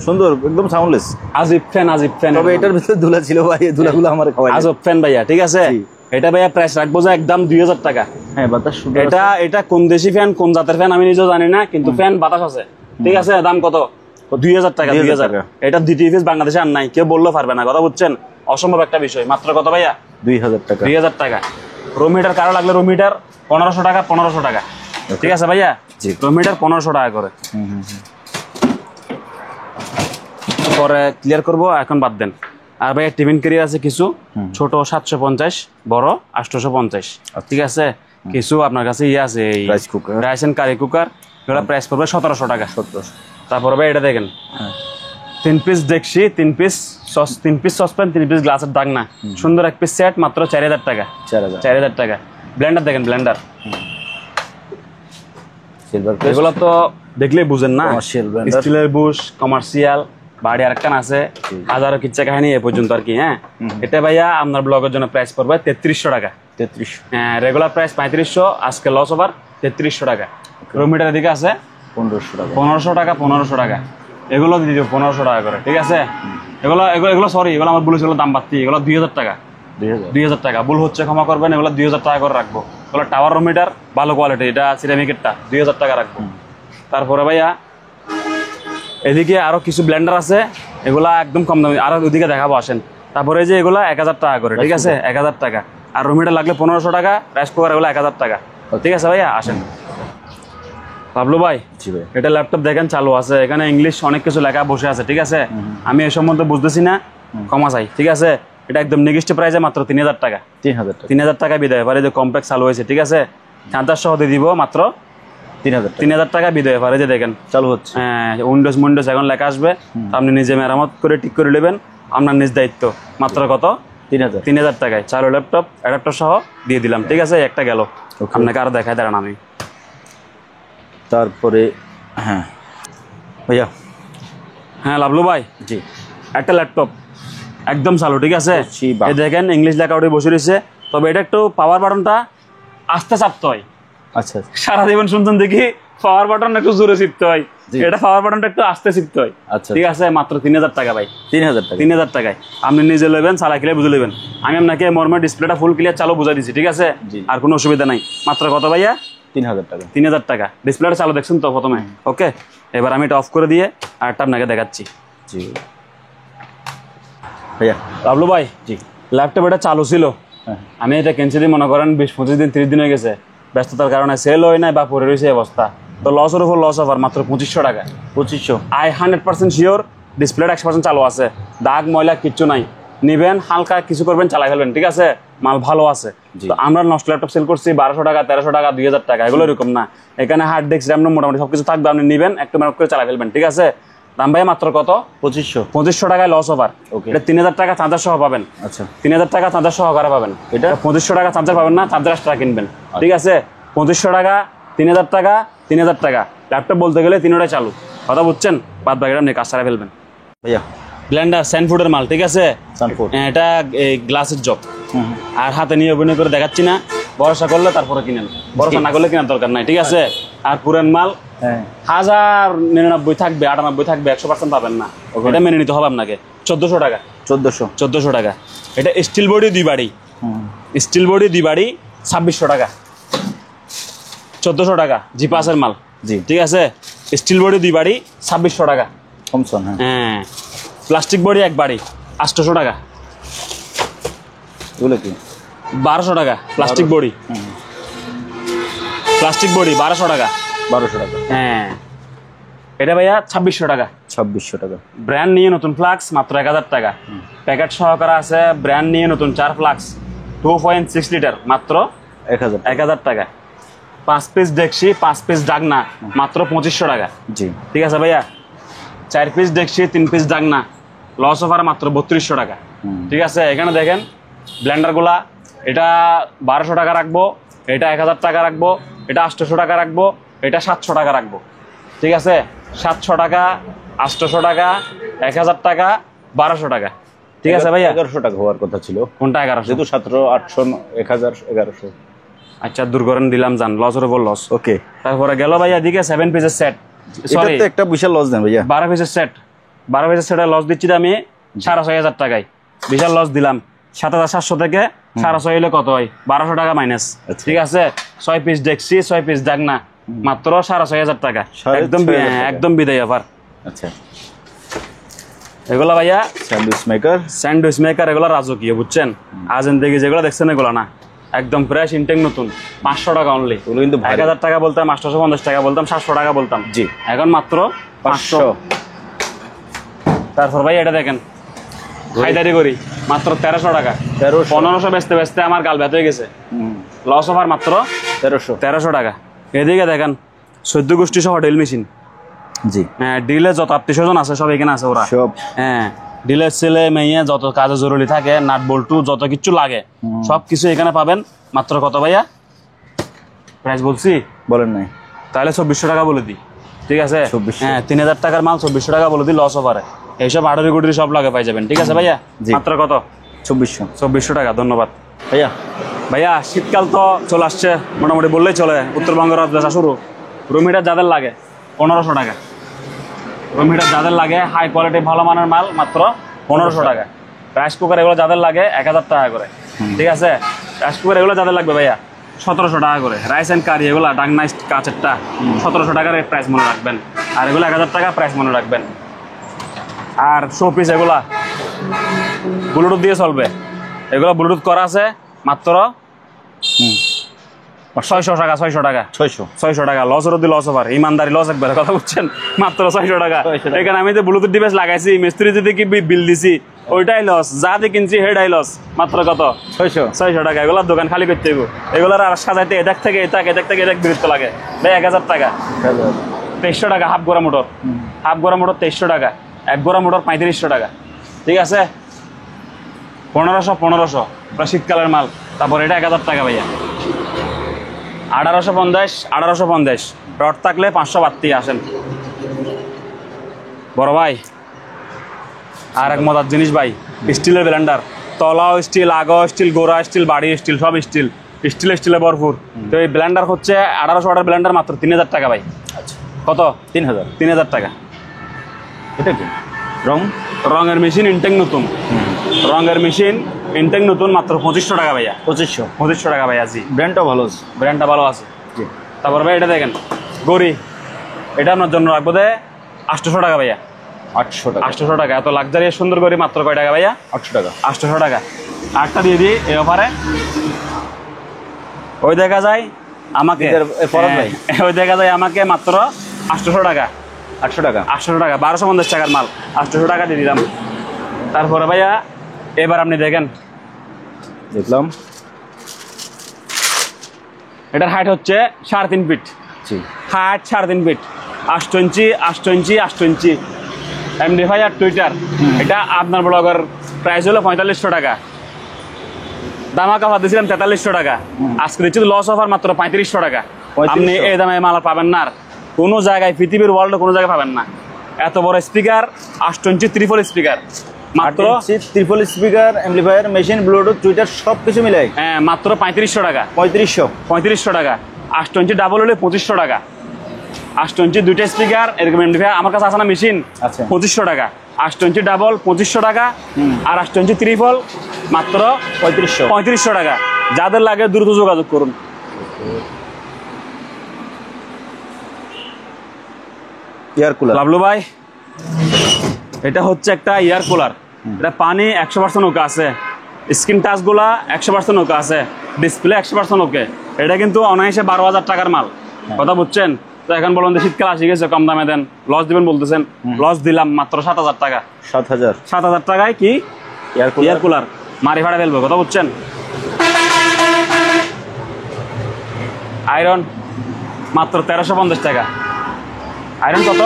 B: সুন্দর, একদম সাউন্ডলেস।
A: আজিব ফ্যান।
B: তবে এটার ভিতরে ধুলা ছিল ভাই, এই ধুলাগুলো আমার খাওয়াই।
A: আজব ফ্যান ভাইয়া, ঠিক আছে। এটা ভাইয়া প্রাইস রাখবো যে একদম 2000 টাকা।
B: হ্যাঁ, বাতাস সুন্দর।
A: এটা কোন দেশি ফ্যান, কোন জাতের ফ্যান আমি নিজেও জানি না, কিন্তু ফ্যান বাতাস আছে, ঠিক আছে। দাম কত? 2000 টাকা। 2000 এটা দ্বিতীয় পিস বাংলাদেশে আর নাই, কেউ বললেও পারবে না, কথা বুঝছেন? অসম্ভব একটা বিষয়। মাত্র কত ভাইয়া?
B: 2000 টাকা।
A: 2000 টাকা। রুম হিটার কারো লাগলে রুম হিটার 1500 টাকা, 1500 টাকা, ঠিক আছে ভাইয়া। রুম হিটার 1500 টাকা করে। পরে ক্লিয়ার করবো, এখন বাদ দেন। আর ভাইয়া টিফিন ক্যারিয়ার আছে কিছু, ছোট 750, বড় 850, ঠিক আছে। কিছু আপনার কাছে ইয়ে আছে, রাইস এন্ড কারি কুকার, এগুলো প্রাইস পড়বে 1700 টাকা। তারপরে ভাই এটা দেখেন, 3 পিস ডেকসি, 3 পিস সসপ্যান, 3 পিস গ্লাসের ডাকনা, সুন্দর এক পিস সেট, মাত্র 4000 টাকা। 4000 টাকা। ব্লেন্ডার দেখেন, ব্লেন্ডার, এগুলো তো দেখলেই বুঝেন না, স্টিলের বুশ, কমার্শিয়াল বাড়ি আরেকখান আছে, হাজারো কিচ্ছা কাহিনী এ পর্যন্ত আর কি। হ্যাঁ, এটা ভাইয়া আপনার ব্লগের জন্য প্রাইস পড়বে 3300 টাকা।
B: 3300।
A: হ্যাঁ, রেগুলার প্রাইস 3500, আজকে লস ওভার 3300 টাকা। রুম হিটার এদিকে আছে
B: 1500 টাকা।
A: 1500 টাকা, 1500 টাকা। এগুলো দিয়ে দিব 1500 টাকা করে, ঠিক আছে। এগুলো সরি, এগুলো আমার ভুল হয়েছিল, দাম বাড়তি। এগুলো 2000 টাকা। 2000 টাকা ভুল হচ্ছে, ক্ষমা করবেন। এগুলো 2000 টাকা করে রাখবো। এগুলো টাওয়ার রুম হিটার, ভালো কোয়ালিটি, এটা সিরামিকেরটা, 2000 টাকা রাখবো। তারপরে ভাইয়া এদিকে আরো কিছু ব্লেন্ডার আছে, এগুলা একদম কম দামি, আরো ওদিকে দেখাবো, আসেন। তারপরে যে এগুলা 1000 টাকা করে, ঠিক আছে, 1000 টাকা। আর রুম হিটার লাগলে 1500 টাকা, রাইস কুকার এগুলো 1000 টাকা, ঠিক আছে ভাইয়া। আসেন বাবলু ভাই, এটা ল্যাপটপ দেখেন চালু আছে, এখানে ইংলিশ অনেক কিছু লেখা বসে আছে, ঠিক আছে। আমি এই সম্বন্ধে বুঝতেছি না, কমা চাই, ঠিক আছে। এটা একদম নির্দিষ্ট প্রাইসে মাত্র 3000 টাকা। 3000 টাকা বিদায় পারে, যে কমপ্লেক্স চালু হয়েছে, ঠিক আছে। চার্জার সহ দিয়ে দিব মাত্র 3000 টাকা বিদায় পারে, যে দেখেন চালু হচ্ছে। হ্যাঁ, উইন্ডোজ এখন লেখা আসবে, আপনি নিজে মেরামত করে ঠিক করে নেবেন, আপনার নিজ দায়িত্ব। মাত্র কত? 3000 টাকায় চালু ল্যাপটপ, অ্যাডাপ্টার সহ দিয়ে দিলাম, ঠিক আছে। একটা গেল, আপনাকে আরো দেখায় দাঁড়ান আমি।
B: তারপরে হ্যাঁ ভাইয়া,
A: হ্যাঁ লাভলু ভাই,
B: জি,
A: একটা ল্যাপটপ একদম চালু, ঠিক আছে। এই দেখেন ইংলিশ লেখা ওটা বসে রয়েছে, তবে এটা একটু পাওয়ার বাটনটা আস্তে চাপতে হয়।
B: আচ্ছা,
A: সারা জীবন শুনছেন দেখি পাওয়ার বাটন একটু জোরে চিপতে হয়, এটা পাওয়ার বাটনটা একটু আস্তে চিপতে হয়। আচ্ছা, ঠিক আছে। মাত্র 3000 টাকা ভাই। 3000 টাকায় আপনি নিজে নেবেন, চালা কিলে বুঝে নেবেন। আমি আপনাকে মর্মের ডিসপ্লেটা ফুল ক্লিয়ার চালু বুঝাই দিচ্ছি, ঠিক আছে। আর কোনো অসুবিধা নাই। মাত্র কত ভাইয়া?
B: 3000 টাকা।
A: 3000 টাকা। ডিসপ্লেটা চালু দেখছেন তো প্রথমে? ওকে, এবার আমি এটা অফ করে দিয়ে আরেকটা আপনাকে দেখাচ্ছি।
B: জি ভাইয়া।
A: বাবলু ভাই, জি, ল্যাপটপ এটা চালু ছিল, আমি এটা কিনছি দিয়ে মনে করেন 20-25 দিন 30 দিন হয়ে গেছে, ব্যস্ততার কারণে সেল হয় নাই বা পরে রয়েছে অবস্থা। তো লসের উপর লস অফার, মাত্র 2500 টাকা। 2500। আই 100% শিওর ডিসপ্লেটা 100% চালু আছে, দাগ ময়লা কিচ্ছু নাই। নিবেন, হালকা কিছু করবেন, চালাই ফেলবেন, ঠিক আছে। মাল ভালো আছে। তো আমরা নষ্ট ল্যাপটপ সেল করছি 1200 টাকা, 1300 টাকা, 2000 টাকা, এগুলো এরকম না। এখানে হার্ড ডিস্ক, র্যাম মোটামুটি সবকিছু থাকবে, আপনি নিবেন, একটু মেহনত করে চালাই ফেলবেন, ঠিক আছে। দাম ভাই মাত্র কত? 2500 টাকায় লস ওভার। এটা 3000 টাকা চার্জার সহ পাবেন। আচ্ছা, 3000 টাকা চার্জার সহকারে পাবেন। এটা 2500 টাকা চার্জার পাবেন না, চার্জার এক্সট্রা কিনবেন, ঠিক আছে। 2500 টাকা, 3000 টাকা, 3000 টাকা। ল্যাপটপ বলতে গেলে তিনটাই চালু, কথা বুঝছেন। বাদ বাকিটা আপনি কাজ সারা ফেলবেন ভাইয়া। ব্লেন্ডার স্যান্ডফুডের মাল, ঠিক আছে। এটা গ্লাসের জব, আর হাতে নিয়ে অভিনয় করে দেখাচ্ছি না, ভরসা করলে তারপরে কিনেন, ভরসা না করলে কেনার দরকার নাই, ঠিক আছে। আর পুরান মাল 1099 থাকবে, 98 থাকবে, 100% পাবেন না, এটা মেনে নিতে হবে আপনাকে। 1400 টাকা। 1400 টাকা। এটা স্টিল বডি 2 বাড়ি, স্টিল বডি 2 বাড়ি, 2600 টাকা। 1400 টাকা জিপাসের মাল, জি, ঠিক আছে। স্টিল বডি 2 বাড়ি, 2600 টাকা।
B: থমসন,
A: হ্যাঁ। প্লাস্টিক বডি 1 বাড়ি, 800 টাকা।
B: এগুলো কি?
A: 1200 টাকা প্লাস্টিক বডি। প্লাস্টিক বডি 1200 টাকা।
B: 1200 টাকা।
A: হ্যাঁ, এটা ভাইয়া 2600 টাকা। 2600 টাকা। ব্র্যান্ড নিয়ে নতুন ফ্লাক্স মাত্র 1000 টাকা। প্যাকেট সহকারে আছে ব্র্যান্ড নিয়ে নতুন 4 ফ্লাক্স 2.6 লিটার, মাত্র 1000 টাকা। 5 পিস ডেকসি, 5 পিস ডাকনা, মাত্র 2500 টাকা। জি, ঠিক আছে ভাইয়া। 4 পিস ডেকসি, 3 পিস ডাকনা, লস ওভার মাত্র 3200 টাকা, ঠিক আছে। এখানে দেখেন ব্লেন্ডার গুলা এটা 1200 টাকা রাখবো, এটা 1000 টাকা রাখবো, এটা 800 টাকা রাখবো, এটা 700 টাকা রাখবো। ঠিক আছে, 700 টাকা, 800 টাকা, 1000 টাকা, 1200 টাকা। ঠিক আছে ভাইয়া,
B: 1100 টাকা হওয়ার কথা ছিল।
A: কোনটা 1100?
B: যেহেতু 1700, 800, 1000, 1100।
A: আচ্ছা, দূর করেন দিলাম, যান, লসের উপর লস।
B: ওকে,
A: তারপরে গেল ভাইয়া এদিকে 7 পিসের সেট, সরি
B: এটাতে একটা বিশাল লস দেন ভাইয়া।
A: 12 পিসের সেট। 12 পিসের সেটে লস দিচ্ছি আমি 6500 টাকায়, বিশাল লস দিলাম। 7700 থেকে 6500 হইলে কত হয়? 1200 টাকা মাইনাস।
B: আচ্ছা।
A: ঠিক আছে, 6 পিস দেখছি, 6 পিস দেখ না, মাত্র 6500 টাকা। একদম
B: 6500 টাকা।
A: একদম বিদায় অফার।
B: আচ্ছা,
A: এগুলা ভাইয়া
B: স্যান্ডউইচ মেকার।
A: স্যান্ডউইচ মেকার, এগুলো রাজকীয়, বুঝছেন? আজেন দেখি যেগুলো দেখছেন এগুলো না, একদম ফ্রেশ ইনটেক নতুন, 500 টাকা অনলি।
B: ওগুলো কিন্তু ভারী।
A: 1000 টাকা বলতাম, 850 টাকা বলতাম, 700 টাকা বলতাম,
B: জি।
A: এখন মাত্র 500। তারপর ভাই এটা দেখেন, খাইদারি করি মাত্র 1300 টাকা। 1500 বেচতে বেচতে আমার গাল ব্যথা হয়ে গেছে, লস অফার মাত্র 1300 টাকা। এদিকে দেখেন 14 গোষ্ঠী সহ ড্রিল মেশিন।
B: জি,
A: হ্যাঁ, ডিলের যত আত্মীয়স্বজন আছে সব এখানে আছে ওরা
B: সব।
A: হ্যাঁ, ডিলের ছেলে মেয়ে যত কাজে জরুরি থাকে, নাট বল্টু যত কিছু লাগে সব কিছু এখানে পাবেন। মাত্র কত ভাইয়া প্রাইস বলছি?
B: বলেন নাই।
A: তাহলে 2400 টাকা বলে দিই। ঠিক আছে,
B: 2400।
A: হ্যাঁ, 3000 টাকার মাল 2400 টাকা বলে দিই, লস অফারে। এইসব আড়ারি গুড়ি সব লাগে পাই যাবেন। ঠিক আছে ভাইয়া,
B: জি।
A: মাত্র কত? 2400 টাকা। ধন্যবাদ
B: ভাইয়া।
A: ভাইয়া। শীতকাল তো চলে আসছে, মোটামুটি বললেই চলে, উত্তরবঙ্গের বেচা শুরু। রুম হিটার যাদের লাগে 1500 টাকা। রুম হিটার যাদের লাগে, হাই কোয়ালিটি ভালো মানের মাল, মাত্র 1500 টাকা। রাইস কুকার এগুলো যাদের লাগে 1000 টাকা করে। ঠিক আছে, রাইস কুকার এগুলো যাদের লাগবে ভাইয়া 1700 টাকা করে। রাইস অ্যান্ড কারি এগুলো ডাংনাইস কাচেরটা 1700 টাকার প্রাইস মনে রাখবেন, আর এগুলো 1000 টাকা প্রাইস মনে রাখবেন। আর শো পিস এগুলা ব্লুটুথ দিয়ে চলবে, এগুলো ব্লুটুথ করা আছে, মাত্র 600 টাকা। 600 টাকা। লস রোদি লস ওভার, ইমানদারি লস একবার, কথা বুঝছেন? মাত্র 600 টাকা। এখানে আমি যে ব্লুটুথ ডিভাইস লাগাইছি, মিস্ত্রি যদি কি বিল দিছি ওইটাই লস, যা দিয়ে কিনছি হেডাই লস। মাত্র কত? 600 টাকা। এগুলোর দোকান খালি করতে হইব, এগুলোর আর সাজাইতে এদাক থেকে এদাক, এদাক থেকে এদাক বিরক্ত লাগে। 1000 টাকা। 2300 টাকা হাফ গোড়া মোটর। হাফ গোড়া মোটর 2300 টাকা। এক গোড়া মোটর 3500 টাকা। ঠিক আছে, 1500 শীতকালের মাল। তারপর এটা 1000 টাকা ভাইয়া। 1850 রড থাকলে 500 বাড়তি আসেন বড় ভাই। আর এক মজার জিনিস ভাই, স্টিলের ব্লেন্ডার, তলাও স্টিল, আগও স্টিল, গোড়া স্টিল, বাড়ি স্টিল, সব স্টিল, স্টিলে ভরপুর। তো এই ব্লেন্ডার হচ্ছে 1800 ওয়াটের ব্লেন্ডার, মাত্র 3000 টাকা ভাই।
B: আচ্ছা,
A: কত? 3000 টাকা।
B: এটা কি
A: রঙের মেশিন ইনটেক নতুন, রঙের মেশিন ইনটেক নতুন, মাত্র 2500 টাকা ভাইয়া। 2500 টাকা ভাইয়া। জি,
B: ব্র্যান্ডটা ভালো আছে।
A: ব্র্যান্ডটা ভালো আছে। জি। তারপর ভাই এটা দেখেন গড়ি, এটা আপনার জন্য রাখবো দে 800 টাকা ভাইয়া। 800 টাকা। এত লাক্সারি সুন্দর গড়ি মাত্র কয় টাকা ভাইয়া?
B: 800 টাকা।
A: 800 টাকা। আটটা দিয়ে দিই এই অফারে। ওই দেখা যায় আমাকে, ওই দেখা যায় আমাকে মাত্র 800 টাকা।
B: 800 টাকা।
A: 800 টাকা, 1250 টাকার মাল 800 টাকা দিয়ে দিলাম। তারপরে ভাইয়া এবার আপনি দেখেন,
B: দেখলাম
A: এটার হাইট হচ্ছে 3.5 ফিট।
B: জি,
A: হাইট 3.5 ফিট, 8 ইঞ্চি 8 ইঞ্চি এমডিফাই আর টুইটার। এটা আপনার ব্লগের প্রাইস হলো 4500 টাকা। দামাকা অফার দিয়েছিলাম 4300 টাকা, আজকে দিচ্ছি লস অফার মাত্র 3500 টাকা। আপনি এই দামে মাল পাবেন না আর কোনো জায়গায়, পৃথিবীর ওয়ার্ল্ডে কোনো জায়গায় পাবেন না। এত বড় স্পিকার, 8 ইঞ্চি ত্রিপল স্পিকার, মাত্র
B: triple speaker, amplifier, machine, Bluetooth, Twitter সব কিছু মিলাই
A: হ্যাঁ মাত্র 3500 টাকা।
B: 3500
A: টাকা। 8 ইঞ্চি ডাবল হলে 2500 টাকা। 8 ইঞ্চি দুইটা স্পিকার এরকম এমডিফায়ার আমার কাছে আছে না মেশিন,
B: আচ্ছা।
A: 2500 টাকা। 8 ইঞ্চি ডাবল 2500 টাকা, আর 8 ইঞ্চি ত্রিপল মাত্র 3500 টাকা। যাদের লাগে দ্রুত যোগাযোগ করুন।
B: এয়ার কুলার
A: লাভলু ভাই, এটা হচ্ছে একটা এয়ার কুলার। এটা পানি 100% ওকে আছে, স্ক্রিন টাচ গুলা 100% ওকে আছে, ডিসপ্লে 100% ওকে। এটা কিন্তু অনায়াসে 12,000 টাকার মাল, কথা বুঝছেন? তো এখন বলুন যে শীতকাল আসি গেছে, কম দামে দেন, লস দিবেন বলতেছেন, লস দিলাম মাত্র 7000 টাকা। 7000 টাকায় কি এয়ার কুলার মারি ভাড়া ফেলবো, কথা বুঝছেন? আয়রন মাত্র 1350 টাকা। আয়রন কত?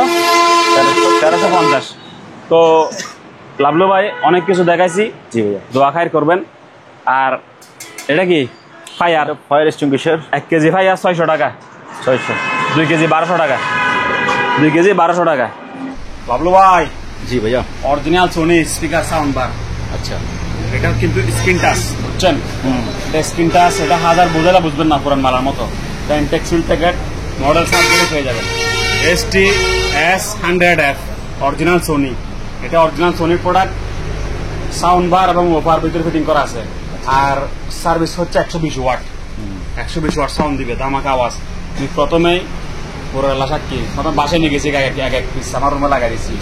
A: 1350। তো লাভলু ভাই অনেক কিছু দেখাইছি,
B: জি ভাইয়া,
A: দোয়া খায়ের করবেন। আর এটা কি fire,
B: fire extinguisher
A: 1 KG fire 600 টাকা,
B: 600।
A: 2 কেজি 1200 টাকা, 2 কেজি 1200 টাকা। বাবলু ভাই,
B: জি ভাইয়া।
A: Original Sony speaker sound bar.
B: আচ্ছা,
A: এটা কিন্তু স্ক্রিন টাচ, বুঝছেন? এটা স্ক্রিন টাচ, এটা হাজার বোঝালে বুঝবেন না পুরান মালার মতো। এটা ইনটেক সিল প্যাকেট, মডেল সাত দিলে পেয়ে যাবেন। ST-S100F অরিজিনাল সোনি, এটা অরিজিনাল সোনির প্রোডাক্ট। সাউন্ড বার এবং ওভার ভিতরে ফিটিং করা আছে। আর সার্ভিস হচ্ছে 120 ওয়াট, 120 ওয়াট সাউন্ড দিবে, ধামাকা আওয়াজ। তুমি প্রথমেই পুরো লাসাক্কি প্রথম বাসায় নিয়ে গেছি এক এক পিস আমার রুমে লাগাই দিচ্ছি।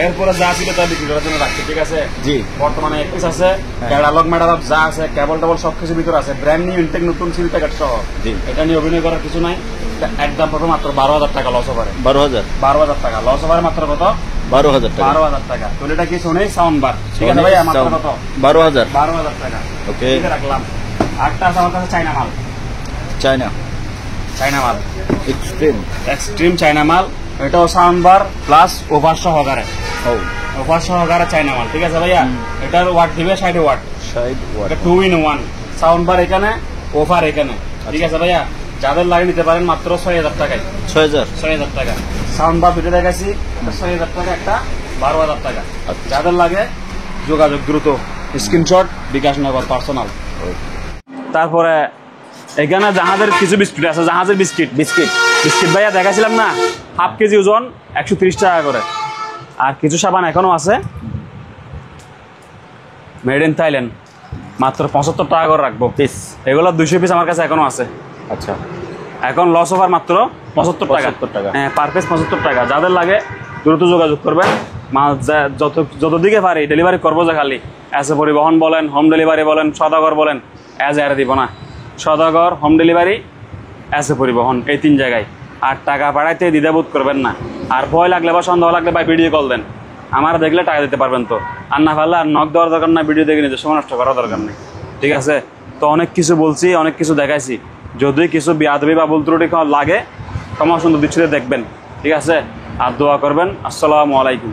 A: এরপরে যা ছিল তা বিক্রি করার জন্য রাখছি, ঠিক আছে?
B: জি।
A: বর্তমানে 1 পিস আছে, ক্যাটালগ ম্যাটালগ যা আছে, কেবল টেবল সবকিছু ভিতরে আছে, ব্র্যান্ড নিউ ইনটেক নতুন সিল প্যাকেট সহ। এটা নিয়ে অভিনয় করার কিছু নাই। একদম প্রথম মাত্র 12,000 টাকা লস ওভারে। 12,000 টাকা লস ওভারে, মাত্র কত?
B: 12,000 টাকা।
A: 12,000 টাকা। তো এটা কি শোনে সাউন্ড বার, ঠিক আছে ভাই? মাত্র কত?
B: 12,000।
A: 12,000 টাকা।
B: ওকে,
A: রাখলাম। আটটা আছে আমার কাছে চাইনা মাল,
B: চায়না
A: চাইনা মাল
B: এক্সট্রিম
A: চাইনা মাল। এটাও সাউন্ড বার প্লাস ওভার সহকারে,
B: ও
A: ওভার সহকারে চাইনা মাল, ঠিক আছে ভাইয়া? এটার ওয়াট দিবে 60 ওয়াট,
B: 60 ওয়াট।
A: এটা 2 in 1 সাউন্ড বার এখানে, ওভার এখানে, ঠিক আছে ভাইয়া? যাদের লাগে নিতে পারেন মাত্র 6,000 টাকায়। 6,000 টাকা সাউন্ড বার দুটো দেখাচ্ছি, 6,000 টাকা একটা, 12,000 টাকা। যাদের লাগে যোগাযোগ দ্রুত, স্ক্রিনশট বিকাশ নগর পার্সোনাল। তারপরে এখানে জাহাজের কিছু বিস্কিট আছে, জাহাজের বিস্কিট ভাইয়া দেখাছিলাম না, হাফ কেজি ওজন 130 টাকা করে। আর কিছু সাবান এখনো আছে মেড ইন থাইল্যান্ড, মাত্র 75 টাকা করে রাখবো পিস। এগুলো 200 পিস আমার কাছে এখনো আছে।
B: আচ্ছা,
A: এখন লস ওভার মাত্র 75 টাকা। হ্যাঁ, পার পিস 75 টাকা। যাদের লাগে দ্রুত যোগাযোগ করবেন। মাল যতদিকে পারি ডেলিভারি করবো, যে খালি এসে পরিবহন বলেন, হোম ডেলিভারি বলেন, সদাগর বলেন, এজ এর দিব না। সদাগর, হোম ডেলিভারি, এসে পরিবহন, এই 3 জায়গায়। আর টাকা পাঠাইতে দ্বিধাবোধ করবেন না। আর ভয় লাগলে বা সন্দেহ লাগলে ভাই ভিডিও কল দেন, আমার দেখলে টাকা দিতে পারবেন। তো আর না পারলে আর নক দেওয়ার দরকার না, ভিডিও দেখে নিজের সময় নষ্ট করার দরকার নেই, ঠিক আছে? তো অনেক কিছু বলছি, অনেক কিছু দেখাইছি। যদি কিছু বিয়াদবি বা ভুল ত্রুটি লাগে ক্ষমা সুন্দর দৃষ্টিতে দেখবেন, ঠিক আছে? আর দোয়া করবেন। আসসালামু আলাইকুম।